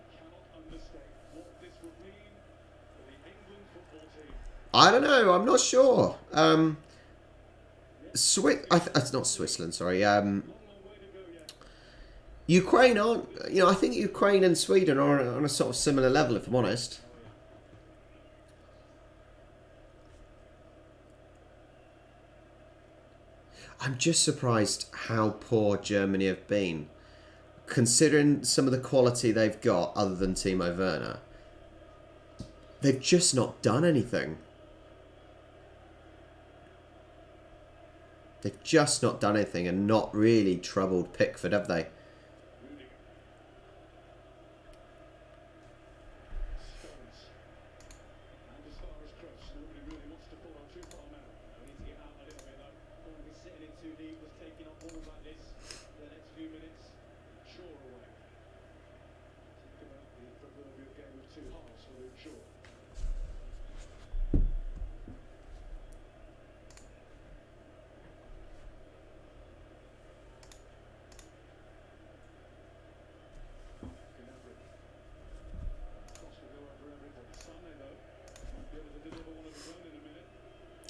You cannot understate what this would mean for the England football team. I don't know. I'm not sure. It's not Switzerland. Sorry. Long way to go yet. Ukraine aren't. I think Ukraine and Sweden are on a sort of similar level, if I'm honest. I'm just surprised how poor Germany have been, considering some of the quality they've got, other than Timo Werner. They've just not done anything. They've just not done anything and not really troubled Pickford, have they? Rudiger. Stones. And as far as Kroos, nobody really wants to follow too far now. We need to get out a little bit though. Don't want to be sitting in too deep with taking up balls like this for the next few minutes. Shaw away. Talk about the proverbial game of two halves for Luke Shaw.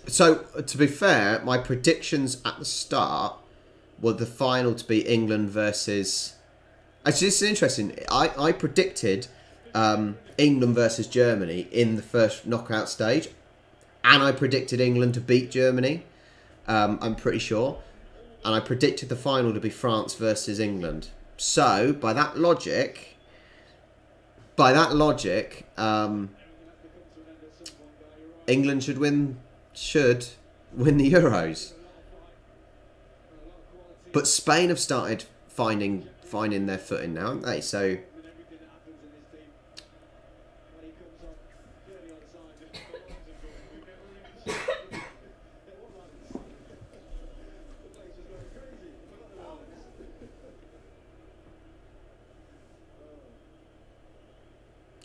So, to be fair, my predictions at the start were the final to be England versus... Actually, this is interesting. I predicted England versus Germany in the first knockout stage. And I predicted England to beat Germany. I'm pretty sure. And I predicted the final to be France versus England. So, by that logic... England should win the Euros. But Spain have started finding their footing now, haven't they? So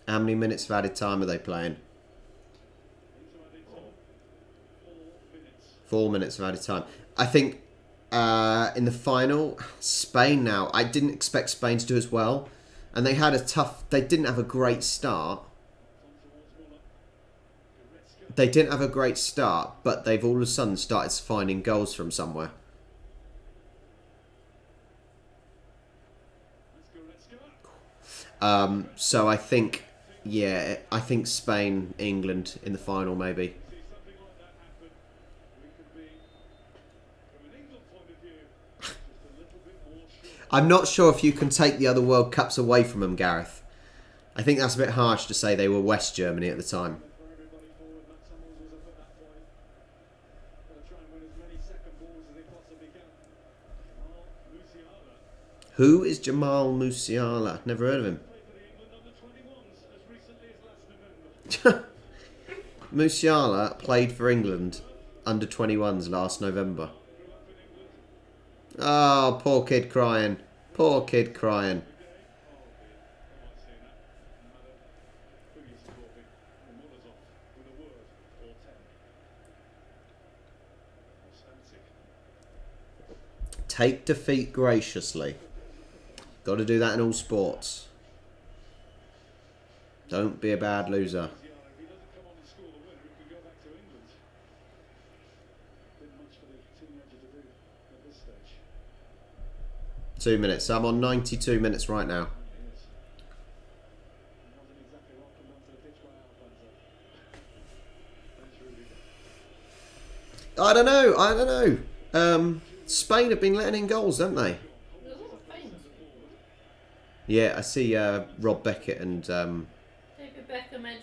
how many minutes of added time are they playing? 4 minutes of added time. I think in the final, Spain now, I didn't expect Spain to do as well. And they didn't have a great start. But they've all of a sudden started finding goals from somewhere. So I think Spain, England in the final maybe. I'm not sure if you can take the other World Cups away from them, Gareth. I think that's a bit harsh to say they were West Germany at the time. Who is Jamal Musiala? Never heard of him. Musiala played for England under 21s last November. Oh, poor kid crying. Poor kid crying. Take defeat graciously. Got to do that in all sports. Don't be a bad loser. 2 minutes. So I'm on 92 minutes right now. I don't know. Spain have been letting in goals, don't they? Yeah, I see Rob Beckett and... David Beckham, Ed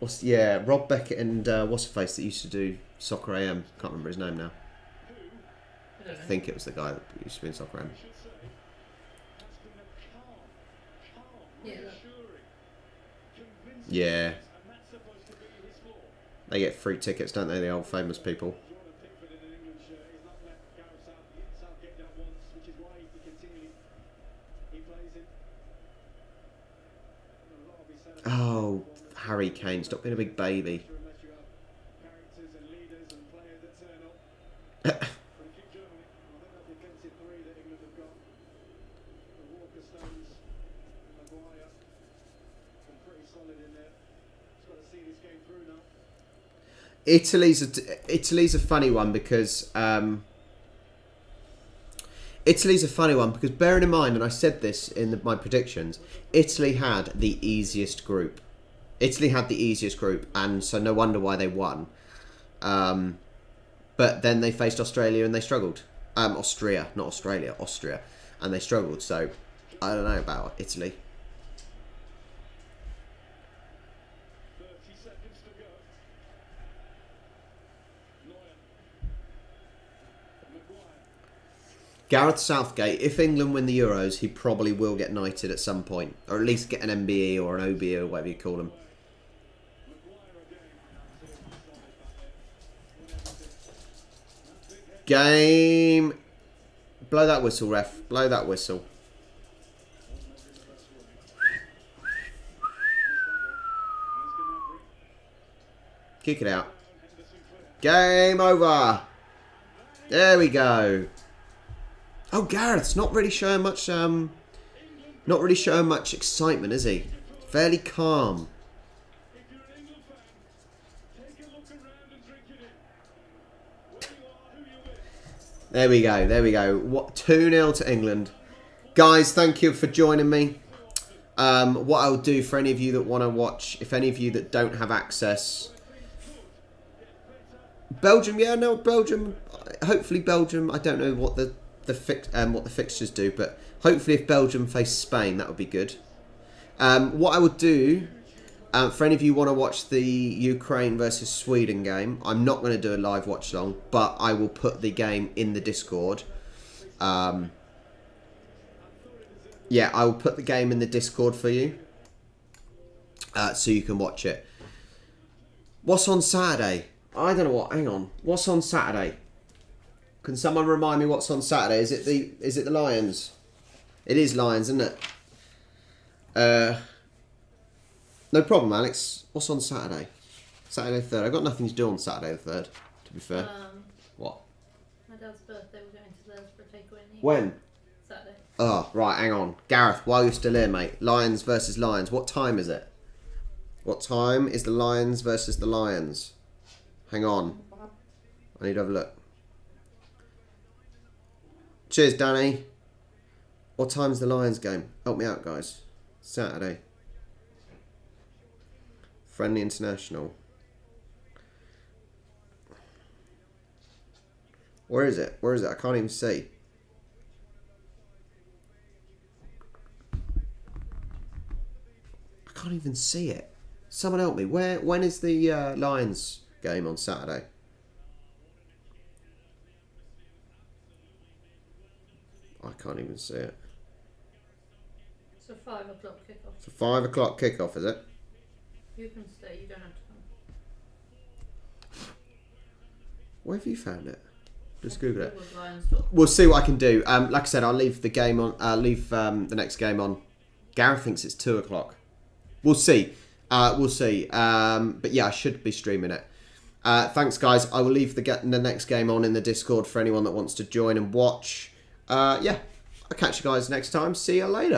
Sheeran. Rob Beckett and what's the face that used to do Soccer AM? Can't remember his name now. I think it was the guy that used to be in Soccer AM. Yeah. They get free tickets, don't they, the old famous people? Oh, Harry Kane, stop being a big baby. Italy's a funny one because bearing in mind, and I said this in my predictions, Italy had the easiest group. And so no wonder why they won. But then they faced Australia and they struggled. Austria, not Australia, Austria, and they struggled. So I don't know about Italy. Gareth Southgate, if England win the Euros, he probably will get knighted at some point. Or at least get an MBE or an OBE or whatever you call them. Game. Blow that whistle, ref. Blow that whistle. Kick it out. Game over. There we go. Oh, Gareth's not really showing much excitement, is he? Fairly calm. There we go. There we go. What 2-0 to England. Guys, thank you for joining me. What I'll do for any of you that want to watch, if any of you that don't have access, Belgium, yeah, no, Belgium. Hopefully Belgium. I don't know what the fixtures do, but hopefully if Belgium face Spain, that would be good. What I would do, for any of you who want to watch the Ukraine versus Sweden game, I'm not going to do a live watch along, but I will put the game in the Discord. Yeah, I will put the game in the Discord for you, so you can watch it. What's on Saturday? I don't know what. Hang on. What's on Saturday? Can someone remind me what's on Saturday? Is it the Lions? It is Lions, isn't it? No problem, Alex. What's on Saturday? Saturday the 3rd. I've got nothing to do on Saturday the 3rd, to be fair. What? My dad's birthday. We're going to theirs for a takeaway. When? Saturday. Oh, right, hang on. Gareth, while you're still here, mate. Lions versus Lions. What time is it? What time is the Lions versus the Lions? Hang on. I need to have a look. Cheers, Danny. What time's the Lions game? Help me out, guys. Saturday. Friendly International. Where is it? Where is it? I can't even see. I can't even see it. Someone help me. When is the Lions game on Saturday? I can't even see it. It's a 5 o'clock kickoff. It's a 5 o'clock kickoff, is it? You can stay. You don't have to come. Where have you found it? Just Google it. With Lions.com. We'll see what I can do. Like I said, I'll leave the game on. Leave the next game on. Gareth thinks it's 2 o'clock. We'll see. We'll see. But yeah, I should be streaming it. Thanks, guys. I will leave the next game on in the Discord for anyone that wants to join and watch. Yeah, I'll catch you guys next time. See you later.